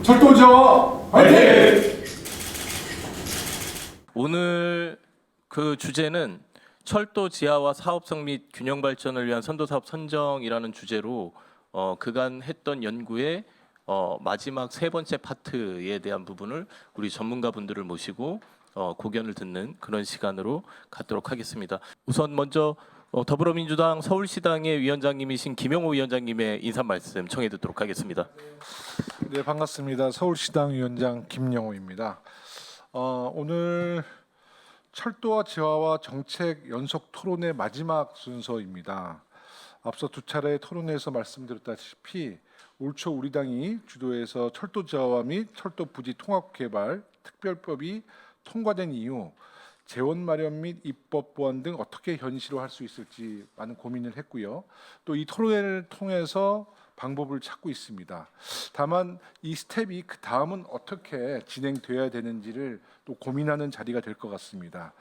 철도지와 화이팅! 오늘 그 주제는 철도 지하화 사업성 및 균형 발전을 위한 선도 사업 선정이라는 주제로 그간 했던 연구의 마지막 세 번째 파트에 대한 부분을 우리 전문가분들을 모시고 고견을 듣는 그런 시간으로 갖도록 하겠습니다. 우선 먼저 더불어민주당 서울시당의 위원장님이신 김영호 위원장님의 인사 말씀 청해 듣도록 하겠습니다. 네, 반갑습니다. 서울시당 위원장 김영호입니다. 오늘 철도와 지하화 정책 연속 토론의 마지막 순서입니다. 앞서 두 차례 토론에서 말씀드렸다시피 올 초 우리 당이 주도해서 철도 지하화 및 철도 부지 통합 개발 특별법이 통과된 이후 재원 마련 및 입법 보완 등 어떻게 현실화할 수 있을지 많은 고민을 했고요. 또 이 토론회를 통해서 방법을 찾고 있습니다. 다만 이 스텝이 그 다음은 어떻게 진행돼야 되는지를 또 고민하는 자리가 될 것 같습니다.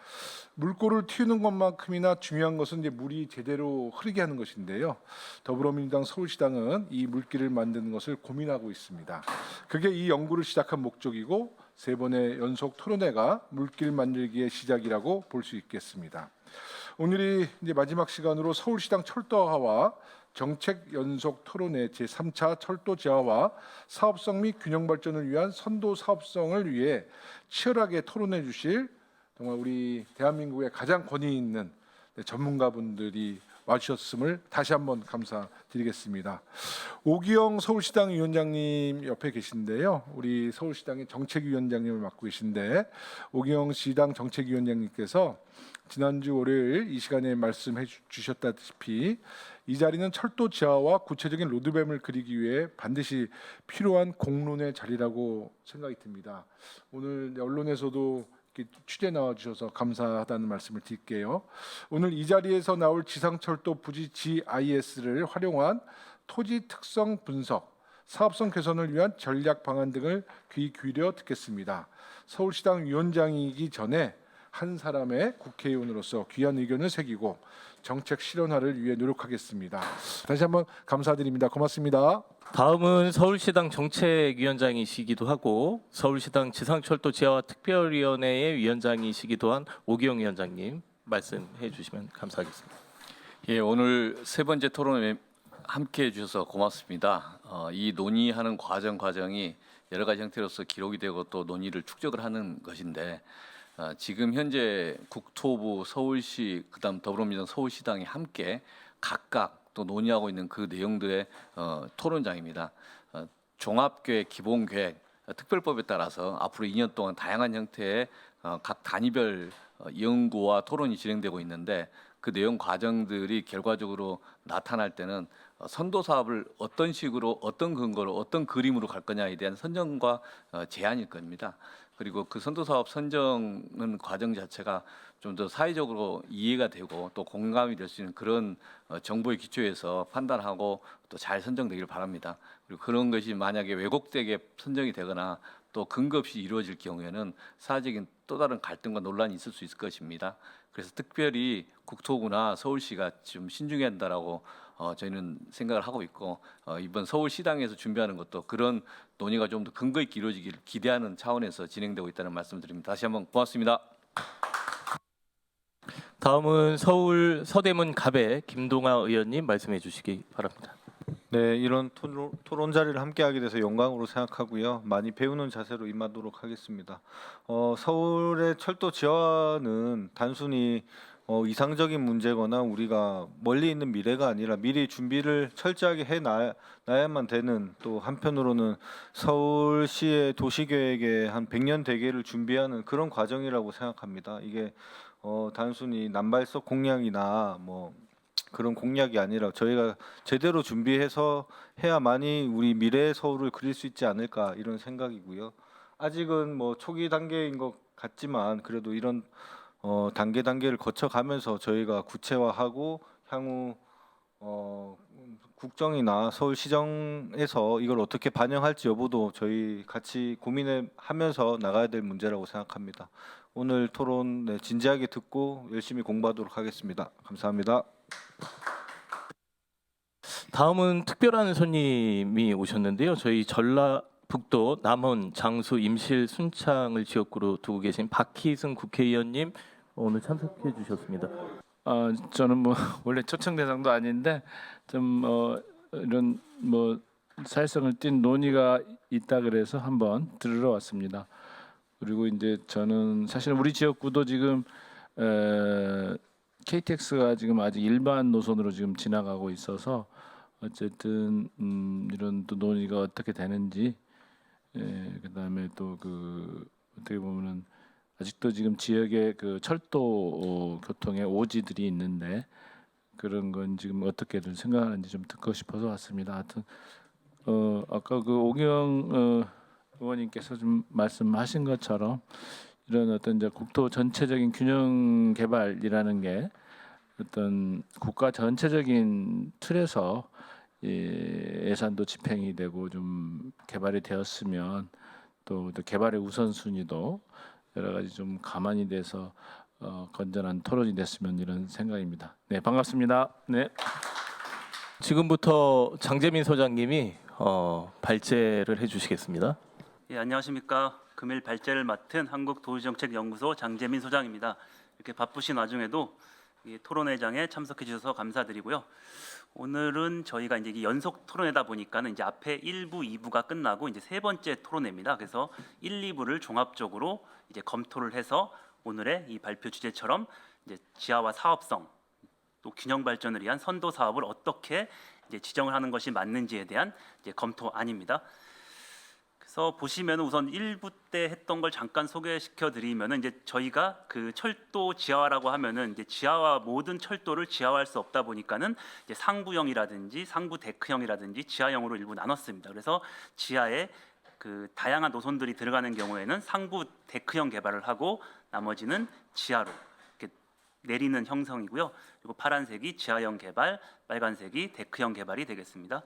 물꼬를 틔우는 것만큼이나 중요한 것은 이제 물이 제대로 흐르게 하는 것인데요. 더불어민주당 서울시당은 이 물길을 만드는 것을 고민하고 있습니다. 그게 이 연구를 시작한 목적이고 세 번의 연속 토론회가 물길 만들기의 시작이라고 볼 수 있겠습니다. 오늘이 이제 마지막 시간으로 서울시당 철도화와 정책 연속 토론회 제3차 철도 지하화 사업성 및 균형 발전을 위한 선도 사업성을 위해 치열하게 토론해 주실 정말 우리 대한민국의 가장 권위 있는 전문가분들이 와주셨음을 다시 한번 감사드리겠습니다. 오기영 서울시당 위원장님 옆에 계신데요. 우리 서울시당의 정책위원장님을 맡고 계신데 오기영 시당 정책위원장님께서 지난주 월요일 이 시간에 말씀해 주셨다시피 이 자리는 철도 지하와 구체적인 로드맵을 그리기 위해 반드시 필요한 공론의 자리라고 생각이 듭니다. 오늘 언론에서도 취재 나와주셔서 감사하다는 말씀을 드릴게요. 오늘 이 자리에서 나올 지상철도 부지 GIS를 활용한 토지 특성 분석, 사업성 개선을 위한 전략 방안 등을 귀 기울여 듣겠습니다. 서울시당 위원장이기 전에 한 사람의 국회의원으로서 귀한 의견을 새기고 정책 실현화를 위해 노력하겠습니다. 다시 한번 감사드립니다. 고맙습니다. 다음은 서울시당 정책위원장이시기도 하고 서울시당 지상철도 지하화 특별위원회의 위원장이시기도 한 오기영 위원장님 말씀해 주시면 감사하겠습니다. 예, 오늘 세 번째 토론에 함께해 주셔서 고맙습니다. 이 논의하는 과정이 여러 가지 형태로서 기록이 되고 또 논의를 축적을 하는 것인데 지금 현재 국토부, 서울시, 그다음 더불어민주당 서울시당이 함께 각각 또 논의하고 있는 그 내용들의 토론장입니다. 종합계획, 기본계획, 특별법에 따라서 앞으로 2년 동안 다양한 형태의 각 단위별 연구와 토론이 진행되고 있는데 그 내용 과정들이 결과적으로 나타날 때는 선도 사업을 어떤 식으로, 어떤 근거로, 어떤 그림으로 갈 거냐에 대한 선정과 제안일 겁니다. 그리고 그 선도 사업 선정은 과정 자체가 좀 더 사회적으로 이해가 되고 또 공감이 될 수 있는 그런 정보의 기초에서 판단하고 또 잘 선정되길 바랍니다. 그리고 그런 것이 만약에 왜곡되게 선정이 되거나 또 근거 없이 이루어질 경우에는 사회적인 또 다른 갈등과 논란이 있을 수 있을 것입니다. 그래서 특별히 국토부나 서울시가 좀 신중해야 한다라고 저희는 생각을 하고 있고 이번 서울시당에서 준비하는 것도 그런 논의가 좀 더 근거 있게 이루어지기를 기대하는 차원에서 진행되고 있다는 말씀드립니다. 다시 한번 고맙습니다. 다음은 서울 서대문 갑의 김동아 의원님 말씀해 주시기 바랍니다. 네, 이런 토론 자리를 함께하게 돼서 영광으로 생각하고요. 많이 배우는 자세로 임하도록 하겠습니다. 서울의 철도 지하화는 단순히 이상적인 문제거나 우리가 멀리 있는 미래가 아니라 미리 준비를 철저하게 해놔야만 되는, 또 한편으로는 서울시의 도시계획의 한 100년 대계를 준비하는 그런 과정이라고 생각합니다. 이게 단순히 남발석 공약이나 뭐 그런 공약이 아니라 저희가 제대로 준비해서 해야만이 우리 미래의 서울을 그릴 수 있지 않을까 이런 생각이고요. 아직은 뭐 초기 단계인 것 같지만 그래도 이런 단계를 거쳐가면서 저희가 구체화하고 향후 국정이나 서울시정에서 이걸 어떻게 반영할지 여부도 저희 같이 고민하면서 나가야 될 문제라고 생각합니다. 오늘 토론 진지하게 듣고 열심히 공부하도록 하겠습니다. 감사합니다. 다음은 특별한 손님이 오셨는데요. 저희 북도 남원, 장수, 임실, 순창을 지역구로 두고 계신 박희승 국회의원님 오늘 참석해 주셨습니다. 저는 뭐 원래 초청 대상도 아닌데 좀 이런 뭐 사회성을 띤 논의가 있다 그래서 한번 들으러 왔습니다. 그리고 이제 저는 사실 우리 지역구도 지금 KTX가 지금 아직 일반 노선으로 지금 지나가고 있어서 어쨌든 이런 또 논의가 어떻게 되는지 그다음에 또 그 어떻게 보면은 아직도 지금 지역에 그 철도 교통의 오지들이 있는데 그런 건 지금 어떻게들 생각하는지 좀 듣고 싶어서 왔습니다. 하여튼 아까 그 오경 의원님께서 좀 말씀하신 것처럼 이런 어떤 이제 국토 전체적인 균형 개발이라는 게 어떤 국가 전체적인 틀에서 예산도 집행이 되고 좀 개발이 되었으면 또 개발의 우선순위도 여러 가지 좀 가만히 돼서 건전한 토론이 됐으면 이런 생각입니다. 네, 반갑습니다. 네. 지금부터 장재민 소장님이 발제를 해주시겠습니다. 예, 안녕하십니까. 금일 발제를 맡은 한국도시정책연구소 장재민 소장입니다. 이렇게 바쁘신 와중에도 이 토론회장에 참석해 주셔서 감사드리고요. 오늘은 저희가 이제 이게 연속 토론회다 보니까는 이제 앞에 1부, 2부가 끝나고 이제 세 번째 토론회입니다. 그래서 1, 2부를 종합적으로 이제 검토를 해서 오늘의 이 발표 주제처럼 이제 지하화 사업성 또 균형 발전을 위한 선도 사업을 어떻게 이제 지정을 하는 것이 맞는지에 대한 이제 검토안입니다. 그래서 보시면 우선 1부 때 했던 걸 잠깐 소개시켜 드리면은 이제 저희가 그 철도 지하화라고 하면은 이제 지하화 모든 철도를 지하화할 수 없다 보니까는 이제 상부형이라든지 상부 데크형이라든지 지하형으로 일부 나눴습니다. 그래서 지하에 그 다양한 노선들이 들어가는 경우에는 상부 데크형 개발을 하고 나머지는 지하로 이렇게 내리는 형성이고요. 그리고 파란색이 지하형 개발, 빨간색이 데크형 개발이 되겠습니다.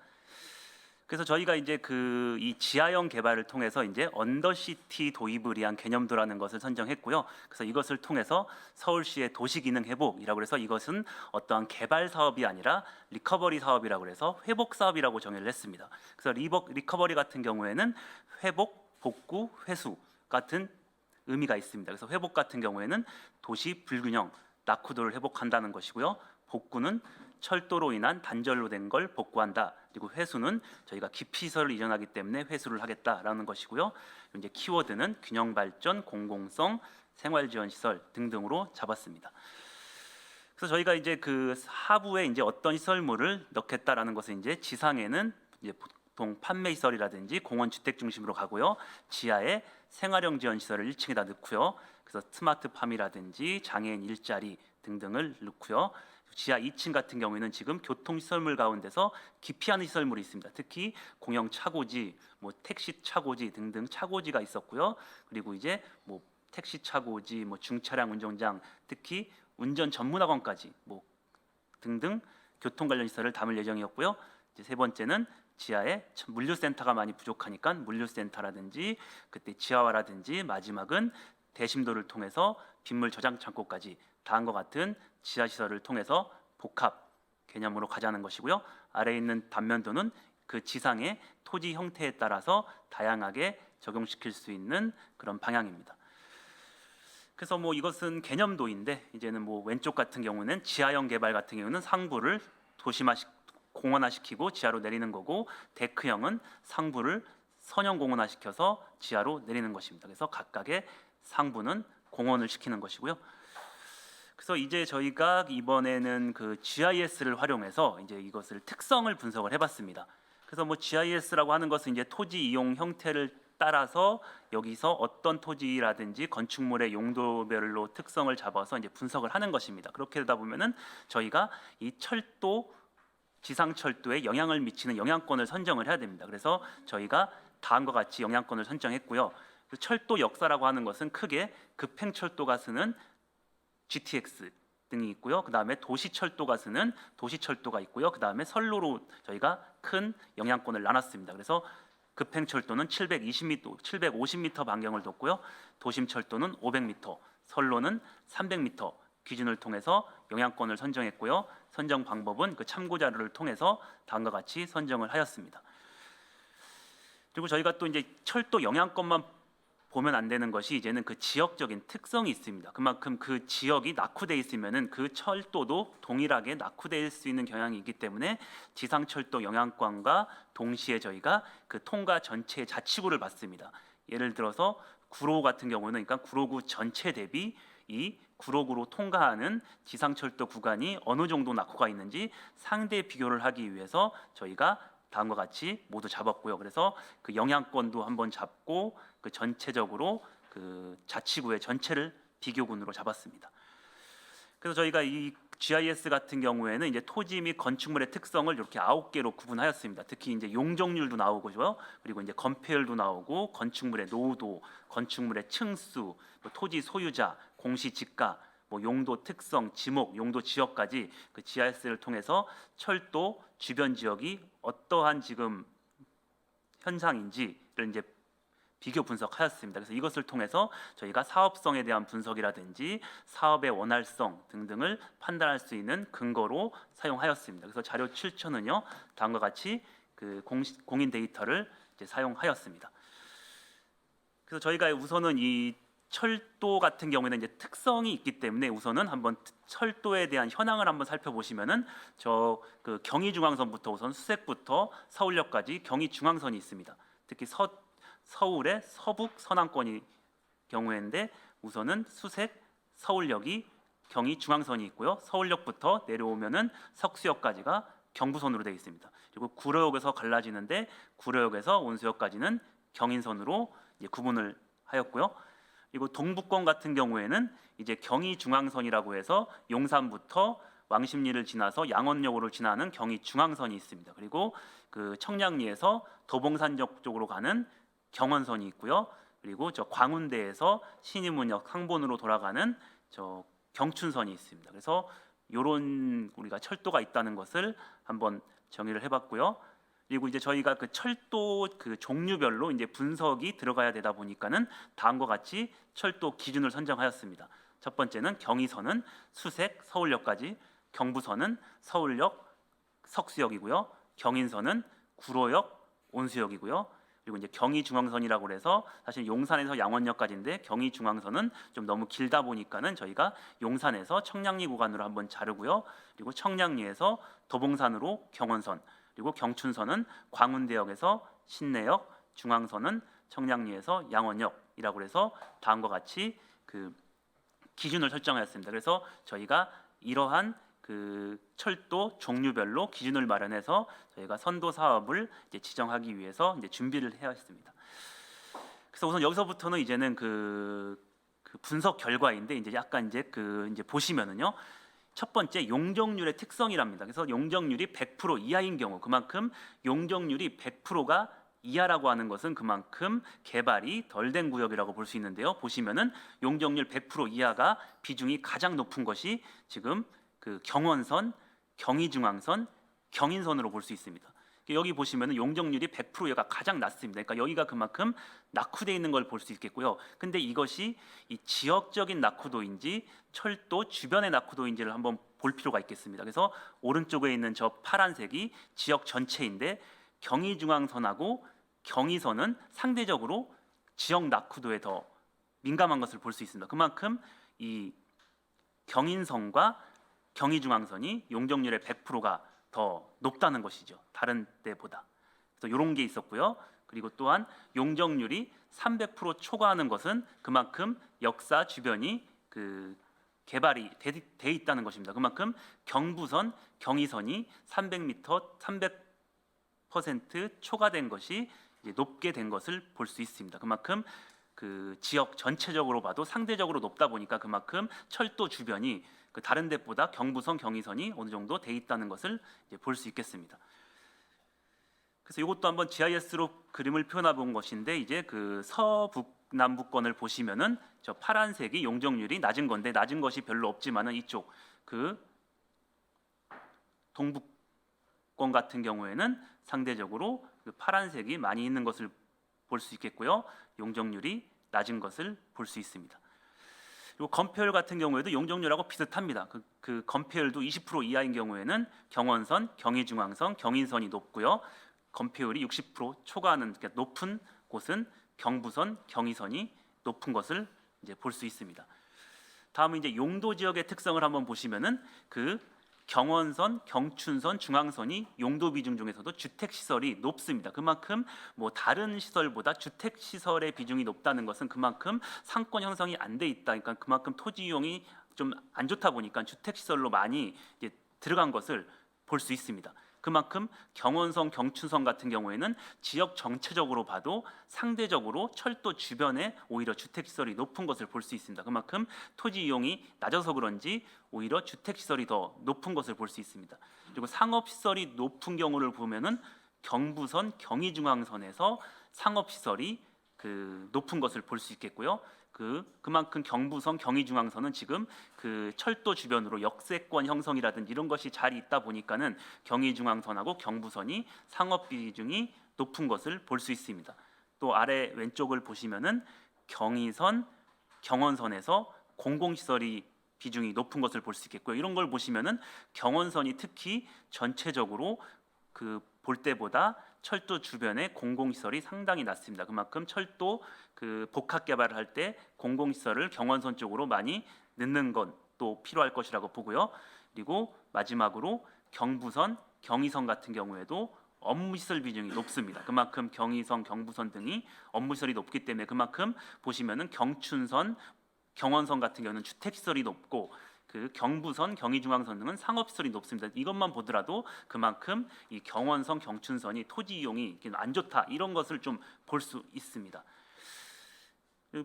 그래서 저희가 이제 그 이 지하형 개발을 통해서 이제 언더시티 도입을 위한 개념도라는 것을 선정했고요. 그래서 이것을 통해서 서울시의 도시기능 회복이라고 해서 이것은 어떠한 개발 사업이 아니라 리커버리 사업이라고 해서 회복 사업이라고 정의를 했습니다. 그래서 리커버리 같은 경우에는 회복, 복구, 회수 같은 의미가 있습니다. 그래서 회복 같은 경우에는 도시 불균형, 낙후도를 회복한다는 것이고요. 복구는 철도로 인한 단절로 된 걸 복구한다. 그리고 회수는 저희가 기피시설을 이전하기 때문에 회수를 하겠다라는 것이고요. 이제 키워드는 균형 발전, 공공성, 생활 지원 시설 등등으로 잡았습니다. 그래서 저희가 이제 그 하부에 이제 어떤 시설물을 넣겠다라는 것은 이제 지상에는 이제 보통 판매 시설이라든지 공원 주택 중심으로 가고요. 지하에 생활형 지원 시설을 1층에다 넣고요. 그래서 스마트팜이라든지 장애인 일자리 등등을 넣고요. 지하 2층 같은 경우에는 지금 교통시설물 가운데서 기피하는 시설물이 있습니다. 특히 공영 차고지, 뭐 택시 차고지 등등 차고지가 있었고요. 그리고 이제 뭐 택시 차고지, 뭐 중차량 운전장, 특히 운전 전문학원까지 뭐 등등 교통 관련 시설을 담을 예정이었고요. 이제 세 번째는 지하에 물류센터가 많이 부족하니까 물류센터라든지 그때 지하화라든지 마지막은 대심도를 통해서 빗물 저장 창고까지 다음과 같은 지하 시설을 통해서 복합 개념으로 가자는 것이고요. 아래에 있는 단면도는 그 지상의 토지 형태에 따라서 다양하게 적용시킬 수 있는 그런 방향입니다. 그래서 뭐 이것은 개념도인데 이제는 뭐 왼쪽 같은 경우는 지하형 개발 같은 경우는 상부를 공원화시키고 지하로 내리는 거고 데크형은 상부를 선형 공원화시켜서 지하로 내리는 것입니다. 그래서 각각의 상부는 공원을 시키는 것이고요. 그래서 이제 저희가 이번에는 그 GIS를 활용해서 이제 이것을 특성을 분석을 해봤습니다. 그래서 뭐 GIS라고 하는 것은 이제 토지 이용 형태를 따라서 여기서 어떤 토지라든지 건축물의 용도별로 특성을 잡아서 이제 분석을 하는 것입니다. 그렇게 되다 보면은 저희가 이 철도 지상 철도에 영향을 미치는 영향권을 선정을 해야 됩니다. 그래서 저희가 다음과 같이 영향권을 선정했고요. 철도 역사라고 하는 것은 크게 급행철도가 쓰는 GTX 등이 있고요. 그 다음에 도시철도가 쓰는 도시철도가 있고요. 그 다음에 선로로 저희가 큰 영향권을 나눴습니다. 그래서 급행철도는 720m, 750m 반경을 뒀고요. 도심철도는 500m, 선로는 300m 기준을 통해서 영향권을 선정했고요. 선정 방법은 그 참고 자료를 통해서 다음과 같이 선정을 하였습니다. 그리고 저희가 또 이제 철도 영향권만 보면 안 되는 것이 이제는 그 지역적인 특성이 있습니다. 그만큼 그 지역이 낙후돼 있으면은 그 철도도 동일하게 낙후될 수 있는 경향이 있기 때문에 지상철도 영향권과 동시에 저희가 그 통과 전체의 자치구를 봤습니다. 예를 들어서 구로 같은 경우는 그러니까 구로구 전체 대비 이 구로구로 통과하는 지상철도 구간이 어느 정도 낙후가 있는지 상대 비교를 하기 위해서 저희가 다음과 같이 모두 잡았고요. 그래서 그 영향권도 한번 잡고 그 전체적으로 그 자치구의 전체를 비교군으로 잡았습니다. 그래서 저희가 이 GIS 같은 경우에는 이제 토지 및 건축물의 특성을 이렇게 9개로 구분하였습니다. 특히 이제 용적률도 나오고요. 그리고 이제 건폐율도 나오고 건축물의 노후도, 건축물의 층수, 뭐 토지 소유자, 공시지가, 뭐 용도 특성, 지목, 용도 지역까지 그 GIS를 통해서 철도 주변 지역이 어떠한 지금 현상인지를 이제 비교 분석하였습니다. 그래서 이것을 통해서 저희가 사업성에 대한 분석이라든지 사업의 원활성 등등을 판단할 수 있는 근거로 사용하였습니다. 그래서 자료 7초는요 다음과 같이 그 공인 데이터를 이제 사용하였습니다. 그래서 저희가 우선은 이 철도 같은 경우에는 이제 특성이 있기 때문에 우선은 한번 철도에 대한 현황을 한번 살펴보시면은 저 그 경의중앙선부터 우선 수색부터 서울역까지 경의중앙선이 있습니다. 특히 서울의 서북 서남권이 경우인데 우선은 수색 서울역이 경의중앙선이 있고요. 서울역부터 내려오면은 석수역까지가 경부선으로 되어 있습니다. 그리고 구로역에서 갈라지는데 구로역에서 온수역까지는 경인선으로 이제 구분을 하였고요. 그리고 동북권 같은 경우에는 이제 경의중앙선이라고 해서 용산부터 왕십리를 지나서 양원역으로 지나는 경의중앙선이 있습니다. 그리고 그 청량리에서 도봉산역 쪽으로 가는 경원선이 있고요. 그리고 저 광운대에서 신의문역 상본으로 돌아가는 저 경춘선이 있습니다. 그래서 요런 우리가 철도가 있다는 것을 한번 정의를 해봤고요. 그리고 이제 저희가 그 철도 그 종류별로 이제 분석이 들어가야 되다 보니까는 다음과 같이 철도 기준을 선정하였습니다. 첫 번째는 경의선은 수색 서울역까지, 경부선은 서울역 석수역이고요. 경인선은 구로역 온수역이고요. 그리고 이제 경의중앙선이라고 해서 사실 용산에서 양원역까지인데 경의중앙선은 좀 너무 길다 보니까는 저희가 용산에서 청량리 구간으로 한번 자르고요. 그리고 청량리에서 도봉산으로 경원선, 그리고 경춘선은 광운대역에서 신내역, 중앙선은 청량리에서 양원역이라고 해서 다음과 같이 그 기준을 설정하였습니다. 그래서 저희가 이러한 그 철도 종류별로 기준을 마련해서 저희가 선도 사업을 이제 지정하기 위해서 이제 준비를 해야 했습니다. 그래서 우선 여기서부터는 이제는 그 분석 결과인데 이제 약간 이제 이제 보시면은요. 첫 번째 용적률의 특성이랍니다. 그래서 용적률이 100% 이하인 경우 그만큼 용적률이 100%가 이하라고 하는 것은 그만큼 개발이 덜 된 구역이라고 볼 수 있는데요. 보시면은 용적률 100% 이하가 비중이 가장 높은 것이 지금 그 경원선, 경의중앙선, 경인선으로 볼 수 있습니다. 여기 보시면은 용적률이 100%가 가장 낮습니다. 그러니까 여기가 그만큼 낙후되어 있는 걸 볼 수 있겠고요. 근데 이것이 이 지역적인 낙후도인지 철도 주변의 낙후도인지를 한번 볼 필요가 있겠습니다. 그래서 오른쪽에 있는 저 파란색이 지역 전체인데 경의중앙선하고 경의선은 상대적으로 지역 낙후도에 더 민감한 것을 볼 수 있습니다. 그만큼 이 경인선과 경의중앙선이 용적률의 100%가 더 높다는 것이죠. 다른 때보다. 그래서 이런 게 있었고요. 그리고 또한 용적률이 300% 초과하는 것은 그만큼 역사 주변이 그 개발이 돼 있다는 것입니다. 그만큼 경부선, 경의선이 300m, 300% 초과된 것이 이제 높게 된 것을 볼 수 있습니다. 그만큼 그 지역 전체적으로 봐도 상대적으로 높다 보니까 그만큼 철도 주변이 그 다른 데보다 경부선, 경의선이 어느 정도 돼 있다는 것을 볼 수 있겠습니다. 그래서 이것도 한번 GIS로 그림을 표현해 본 것인데 이제 그 서북 남부권을 보시면은 저 파란색이 용적률이 낮은 건데 낮은 것이 별로 없지만은 이쪽 그 동북권 같은 경우에는 상대적으로 그 파란색이 많이 있는 것을 볼 수 있겠고요. 용적률이 낮은 것을 볼 수 있습니다. 그리고 건폐율 같은 경우에도 용적률하고 비슷합니다. 그 건폐율도 20% 이하인 경우에는 경원선, 경의중앙선, 경인선이 높고요. 건폐율이 60% 초과하는 그러니까 높은 곳은 경부선, 경의선이 높은 것을 이제 볼 수 있습니다. 다음은 이제 용도 지역의 특성을 한번 보시면은 그 경원선, 경춘선, 중앙선이 용도 비중 중에서도 주택 시설이 높습니다. 그만큼 뭐 다른 시설보다 주택 시설의 비중이 높다는 것은 그만큼 상권 형성이 안 돼 있다. 그러니까 그만큼 토지 이용이 좀 안 좋다 보니까 주택 시설로 많이 이제 들어간 것을 볼 수 있습니다. 그만큼 경원선, 경춘선 같은 경우에는 지역 전체적으로 봐도 상대적으로 철도 주변에 오히려 주택 시설이 높은 것을 볼 수 있습니다. 그만큼 토지 이용이 낮아서 그런지 오히려 주택 시설이 더 높은 것을 볼 수 있습니다. 그리고 상업 시설이 높은 경우를 보면은 경부선, 경의중앙선에서 상업 시설이 그 높은 것을 볼 수 있겠고요. 그만큼 경부선, 경의중앙선은 지금 그 철도 주변으로 역세권 형성이라든지 이런 것이 잘 있다 보니까는 경의중앙선하고 경부선이 상업 비중이 높은 것을 볼 수 있습니다. 또 아래 왼쪽을 보시면은 경의선, 경원선에서 공공시설이 비중이 높은 것을 볼 수 있겠고요. 이런 걸 보시면은 경원선이 특히 전체적으로 그 볼 때보다 철도 주변에 공공시설이 상당히 낮습니다. 그만큼 철도 그 복합 개발을 할 때 공공시설을 경원선 쪽으로 많이 넣는 건 또 필요할 것이라고 보고요. 그리고 마지막으로 경부선, 경의선 같은 경우에도 업무시설 비중이 높습니다. 그만큼 경의선, 경부선 등이 업무시설이 높기 때문에 그만큼 보시면은 경춘선, 경원선 같은 경우는 주택시설이 높고 그 경부선, 경의중앙선 등은 상업시설이 높습니다. 이것만 보더라도 그만큼 이 경원선, 경춘선이 토지 이용이 안 좋다 이런 것을 좀 볼 수 있습니다.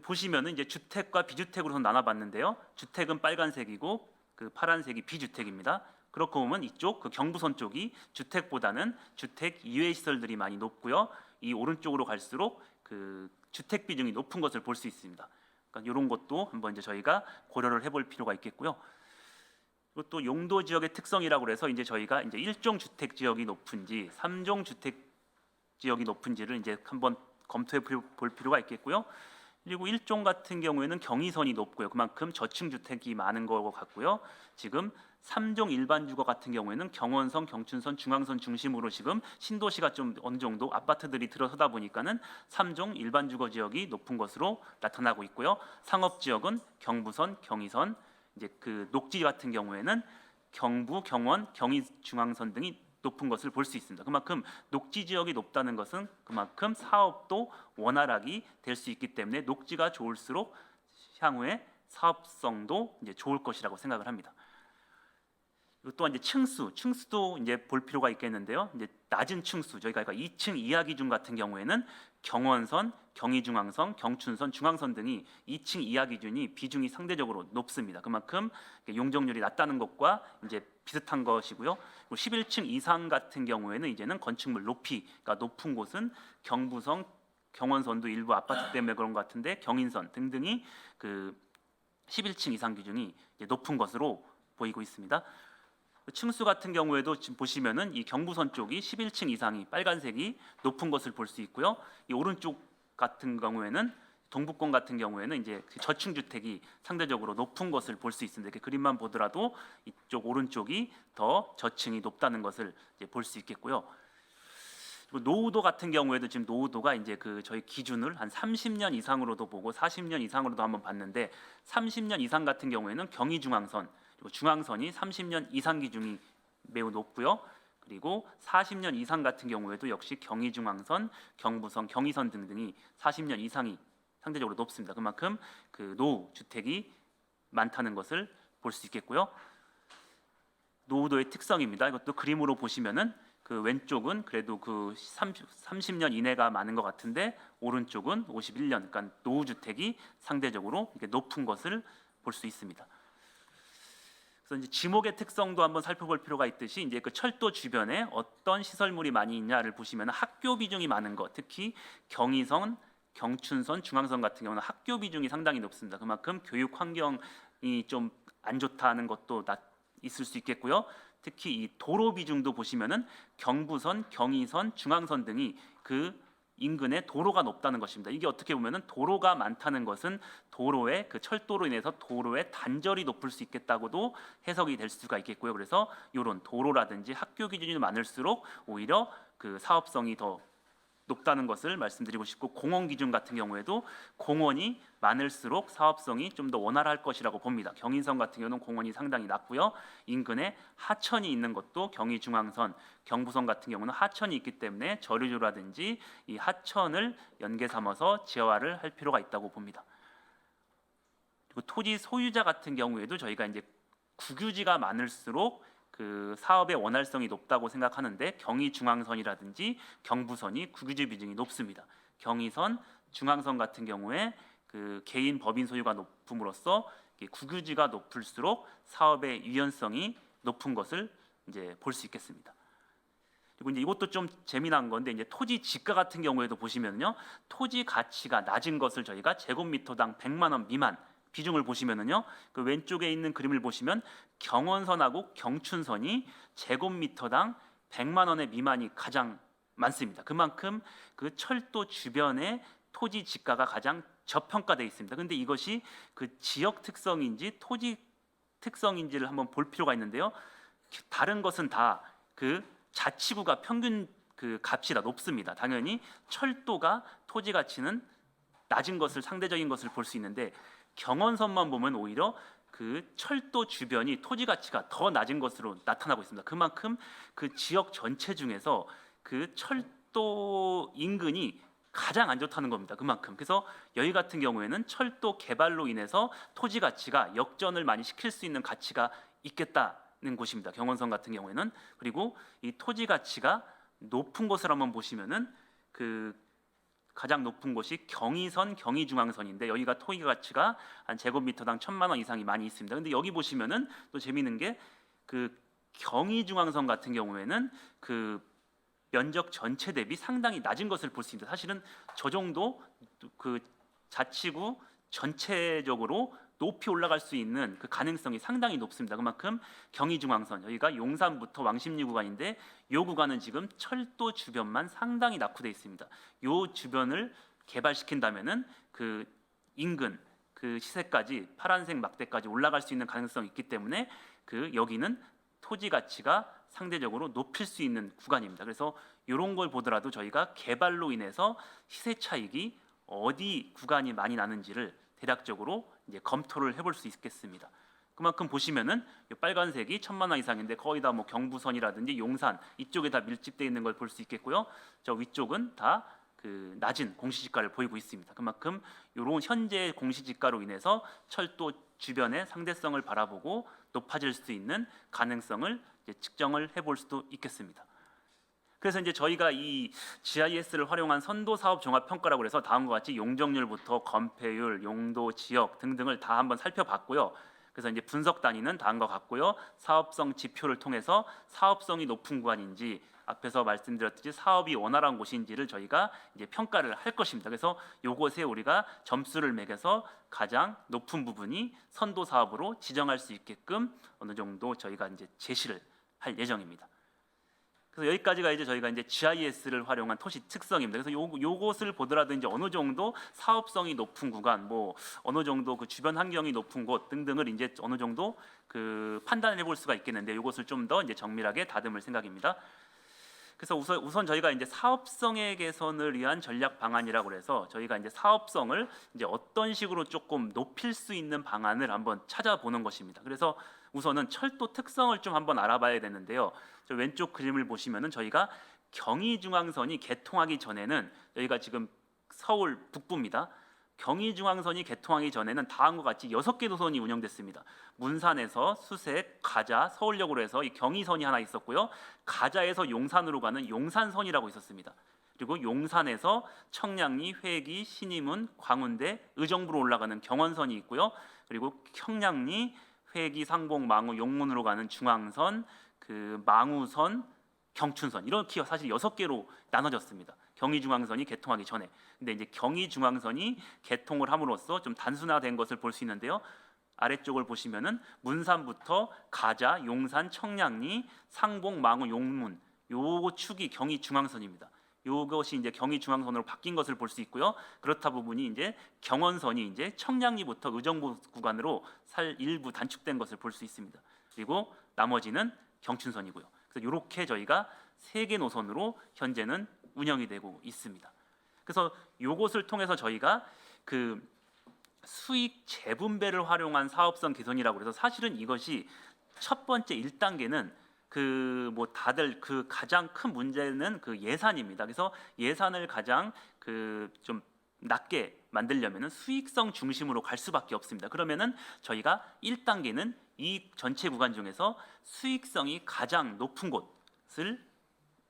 보시면은 이제 주택과 비주택으로 나눠봤는데요. 주택은 빨간색이고 그 파란색이 비주택입니다. 그렇고 보면 이쪽 그 경부선 쪽이 주택보다는 주택 이외 시설들이 많이 높고요. 이 오른쪽으로 갈수록 그 주택 비중이 높은 것을 볼 수 있습니다. 그러니까 이런 것도 한번 이제 저희가 고려를 해볼 필요가 있겠고요. 그리고 또 용도 지역의 특성이라고 해서 이제 저희가 이제 1종 주택 지역이 높은지 3종 주택 지역이 높은지를 이제 한번 검토해 볼 필요가 있겠고요. 그리고 1종 같은 경우에는 경의선이 높고요. 그만큼 저층 주택이 많은 것 같고요. 지금 3종 일반 주거 같은 경우에는 경원선, 경춘선, 중앙선 중심으로 지금 신도시가 좀 어느 정도 아파트들이 들어서다 보니까는 3종 일반 주거 지역이 높은 것으로 나타나고 있고요. 상업 지역은 경부선, 경의선, 이제 그 녹지 같은 경우에는 경부, 경원, 경의 중앙선 등이 높은 것을 볼 수 있습니다. 그만큼 녹지 지역이 높다는 것은 그만큼 사업도 원활하게 될 수 있기 때문에 녹지가 좋을수록 향후에 사업성도 이제 좋을 것이라고 생각을 합니다. 그리고 또한 이제 층수도 이제 볼 필요가 있겠는데요. 이제 낮은 층수 저희가 2층 이하 기준 같은 경우에는 경원선, 경의중앙선, 경춘선, 중앙선 등이 2층 이하 기준이 비중이 상대적으로 높습니다. 그만큼 용적률이 낮다는 것과 이제 비슷한 것이고요. 그리고 11층 이상 같은 경우에는 이제는 건축물 높이가 높은 곳은 경부선, 경원선도 일부 아파트 때문에 그런 것 같은데 경인선 등등이 그 11층 이상 기준이 이제 높은 것으로 보이고 있습니다. 층수 같은 경우에도 지금 보시면은 이 경부선 쪽이 11층 이상이 빨간색이 높은 것을 볼 수 있고요. 이 오른쪽 같은 경우에는 동북권 같은 경우에는 이제 저층 주택이 상대적으로 높은 것을 볼 수 있습니다. 이렇게 그림만 보더라도 이쪽 오른쪽이 더 저층이 높다는 것을 이제 볼 수 있겠고요. 그리고 노후도 같은 경우에도 지금 노후도가 이제 그 저희 기준을 한 30년 이상으로도 보고 40년 이상으로도 한번 봤는데 30년 이상 같은 경우에는 경의중앙선 그리고 중앙선이 30년 이상 기준이 매우 높고요. 그리고 40년 이상 같은 경우에도 역시 경의중앙선, 경부선, 경의선 등등이 40년 이상이 상대적으로 높습니다. 그만큼 그 노후 주택이 많다는 것을 볼 수 있겠고요. 노후도의 특성입니다. 이것도 그림으로 보시면은 그 왼쪽은 그래도 그 30년 이내가 많은 것 같은데 오른쪽은 51년, 그러니까 노후 주택이 상대적으로 이렇게 높은 것을 볼 수 있습니다. 그래서 이제 지목의 특성도 한번 살펴볼 필요가 있듯이 이제 그 철도 주변에 어떤 시설물이 많이 있냐를 보시면 학교 비중이 많은 것, 특히 경의선, 경춘선, 중앙선 같은 경우는 학교 비중이 상당히 높습니다. 그만큼 교육 환경이 좀 안 좋다는 것도 있을 수 있겠고요. 특히 이 도로 비중도 보시면은 경부선, 경의선, 중앙선 등이 그 인근에 도로가 높다는 것입니다. 이게 어떻게 보면은 도로가 많다는 것은 도로에 그 철도로 인해서 도로의 단절이 높을 수 있겠다고도 해석이 될 수가 있겠고요. 그래서 이런 도로라든지 학교 기준이 많을수록 오히려 그 사업성이 더 높다는 것을 말씀드리고 싶고, 공원 기준 같은 경우에도 공원이 많을수록 사업성이 좀 더 원활할 것이라고 봅니다. 경인선 같은 경우는 공원이 상당히 낮고요. 인근에 하천이 있는 것도 경의중앙선, 경부선 같은 경우는 하천이 있기 때문에 저류조라든지 이 하천을 연계 삼아서 지하화를 할 필요가 있다고 봅니다. 그리고 토지 소유자 같은 경우에도 저희가 이제 국유지가 많을수록 그 사업의 원활성이 높다고 생각하는데, 경의중앙선이라든지 경부선이 국유지 비중이 높습니다. 경의선, 중앙선 같은 경우에 그 개인 법인 소유가 높음으로써 국유지가 높을수록 사업의 유연성이 높은 것을 이제 볼 수 있겠습니다. 그리고 이제 이것도 좀 재미난 건데, 이제 토지 지가 같은 경우에도 보시면요, 토지 가치가 낮은 것을 저희가 제곱미터당 100만 원 미만 비중을 보시면은요, 그 왼쪽에 있는 그림을 보시면 경원선하고 경춘선이 제곱미터당 100만 원의 미만이 가장 많습니다. 그만큼 그 철도 주변의 토지 지가가 가장 저평가되어 있습니다. 근데 이것이 그 지역 특성인지 토지 특성인지를 한번 볼 필요가 있는데요. 다른 것은 다 그 자치구가 평균 그 값이 다 높습니다. 당연히 철도가 토지 가치는 낮은 것을, 상대적인 것을 볼 수 있는데, 경원선만 보면 오히려 그 철도 주변이 토지 가치가 더 낮은 것으로 나타나고 있습니다. 그만큼 그 지역 전체 중에서 그 철도 인근이 가장 안 좋다는 겁니다. 그만큼. 그래서 여기 같은 경우에는 철도 개발로 인해서 토지 가치가 역전을 많이 시킬 수 있는 가치가 있겠다는 곳입니다. 경원선 같은 경우에는. 그리고 이 토지 가치가 높은 곳을 한번 보시면은 그 가장 높은 곳이 경의선, 경의중앙선인데, 여기가 토지 가치가 한 제곱미터당 1,000만 원 이상이 많이 있습니다. 근데 여기 보시면은 또 재미있는 게 그 경의중앙선 같은 경우에는 그 면적 전체 대비 상당히 낮은 것을 볼 수 있습니다. 사실은 저 정도 그 자치구 전체적으로 높이 올라갈 수 있는 그 가능성이 상당히 높습니다. 그만큼 경의중앙선, 여기가 용산부터 왕십리 구간인데, 이 구간은 지금 철도 주변만 상당히 낙후되어 있습니다. 이 주변을 개발시킨다면은 그 인근 그 시세까지, 파란색 막대까지 올라갈 수 있는 가능성이 있기 때문에 그 여기는 토지 가치가 상대적으로 높일 수 있는 구간입니다. 그래서 이런 걸 보더라도 저희가 개발로 인해서 시세 차익이 어디 구간이 많이 나는지를 대략적으로 이제 검토를 해볼 수 있겠습니다. 그만큼 보시면은 이 빨간색이 1,000만 원 이상인데 거의 다 뭐 경부선이라든지 용산 이쪽에 다 밀집되어 있는 걸 볼 수 있겠고요. 저 위쪽은 다 그 낮은 공시지가를 보이고 있습니다. 그만큼 이런 현재 공시지가로 인해서 철도 주변의 상대성을 바라보고 높아질 수 있는 가능성을 이제 측정을 해볼 수도 있겠습니다. 그래서 이제 저희가 이 GIS를 활용한 선도 사업 종합 평가라고 해서 다음과 같이 용적률부터 건폐율, 용도, 지역 등등을 다 한번 살펴봤고요. 그래서 이제 분석 단위는 다음과 같고요. 사업성 지표를 통해서 사업성이 높은 구간인지, 앞에서 말씀드렸듯이 사업이 원활한 곳인지를 저희가 이제 평가를 할 것입니다. 그래서 이곳에 우리가 점수를 매겨서 가장 높은 부분이 선도 사업으로 지정할 수 있게끔 어느 정도 저희가 이제 제시를 할 예정입니다. 그래서 여기까지가 이제 저희가 이제 GIS를 활용한 토지 특성입니다. 그래서 요것을 보더라도 이제 어느 정도 사업성이 높은 구간, 뭐 어느 정도 그 주변 환경이 높은 곳 등등을 이제 어느 정도 그 판단해 볼 수가 있겠는데, 요것을 좀 더 이제 정밀하게 다듬을 생각입니다. 그래서 우선 저희가 이제 사업성의 개선을 위한 전략 방안이라고 해서 저희가 이제 사업성을 이제 어떤 식으로 조금 높일 수 있는 방안을 한번 찾아보는 것입니다. 그래서 우선은 철도 특성을 좀 한번 알아봐야 되는데요. 저 왼쪽 그림을 보시면은 저희가 경의중앙선이 개통하기 전에는, 여기가 지금 서울 북부입니다. 경의중앙선이 개통하기 전에는 다음과 같이 6개 노선이 운영됐습니다. 문산에서 수색, 가자, 서울역으로 해서 이 경의선이 하나 있었고요. 가자에서 용산으로 가는 용산선이라고 있었습니다. 그리고 용산에서 청량리, 회기, 신의문, 광운대, 의정부로 올라가는 경원선이 있고요. 그리고 청량리, 회기, 상봉, 망우, 용문으로 가는 중앙선, 그 망우선, 경춘선, 이렇게 사실 6개로 나눠졌습니다. 경의중앙선이 개통하기 전에. 근데 이제 경의중앙선이 개통을 함으로써 좀 단순화된 것을 볼 수 있는데요. 아래쪽을 보시면은 문산부터 가자, 용산, 청량리, 상봉, 망우, 용문, 요 축이 경의중앙선입니다. 요것이 이제 경의중앙선으로 바뀐 것을 볼 수 있고요. 그렇다 부분이 이제 경원선이 이제 청량리부터 의정부 구간으로 일부 단축된 것을 볼 수 있습니다. 그리고 나머지는 경춘선이고요. 그래서 이렇게 저희가 3개 노선으로 현재는 운영이 되고 있습니다. 그래서 요것을 통해서 저희가 그 수익 재분배를 활용한 사업성 개선이라고 해서 사실은 이것이 첫 번째 1단계는 그 뭐 다들 그 가장 큰 문제는 그 예산입니다. 그래서 예산을 가장 그 좀 낮게 만들려면은 수익성 중심으로 갈 수밖에 없습니다. 그러면은 저희가 1단계는 이 전체 구간 중에서 수익성이 가장 높은 곳을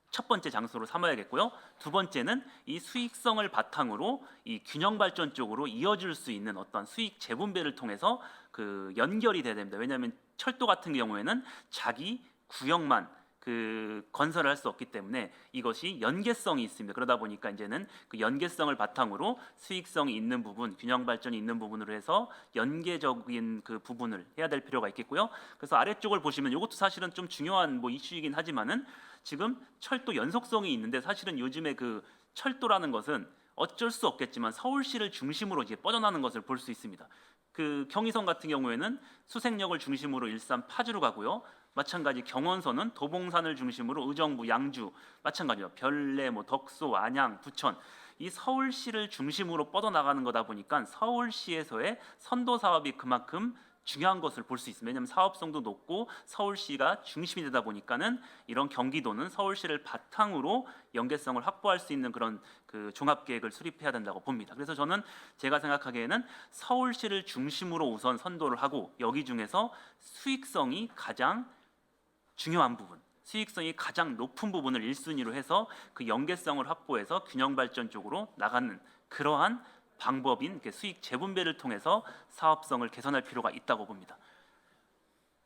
첫 번째 장소로 삼아야겠고요. 두 번째는 이 수익성을 바탕으로 이 균형 발전 쪽으로 이어질 수 있는 어떤 수익 재분배를 통해서 그 연결이 돼야 됩니다. 왜냐하면 철도 같은 경우에는 자기 구역만 그 건설을 할 수 없기 때문에 이것이 연계성이 있습니다. 그러다 보니까 이제는 그 연계성을 바탕으로 수익성이 있는 부분, 균형 발전이 있는 부분으로 해서 연계적인 그 부분을 해야 될 필요가 있겠고요. 그래서 아래쪽을 보시면 이것도 사실은 좀 중요한 뭐 이슈이긴 하지만은 지금 철도 연속성이 있는데 사실은 요즘에 그 철도라는 것은 어쩔 수 없겠지만 서울시를 중심으로 이제 뻗어나는 것을 볼 수 있습니다. 그 경의선 같은 경우에는 수색역을 중심으로 일산 파주로 가고요. 마찬가지 경원선은 도봉산을 중심으로 의정부, 양주 마찬가지로 별내, 뭐 덕소, 안양, 부천 이 서울시를 중심으로 뻗어나가는 거다 보니까 서울시에서의 선도 사업이 그만큼 중요한 것을 볼 수 있습니다. 왜냐하면 사업성도 높고 서울시가 중심이 되다 보니까는 이런 경기도는 서울시를 바탕으로 연계성을 확보할 수 있는 그런 그 종합 계획을 수립해야 된다고 봅니다. 그래서 저는 제가 생각하기에는 서울시를 중심으로 우선 선도를 하고 여기 중에서 수익성이 가장 중요한 부분, 수익성이 가장 높은 부분을 1순위로 해서 그 연계성을 확보해서 균형 발전 쪽으로 나가는 그러한 방법인 수익 재분배를 통해서 사업성을 개선할 필요가 있다고 봅니다.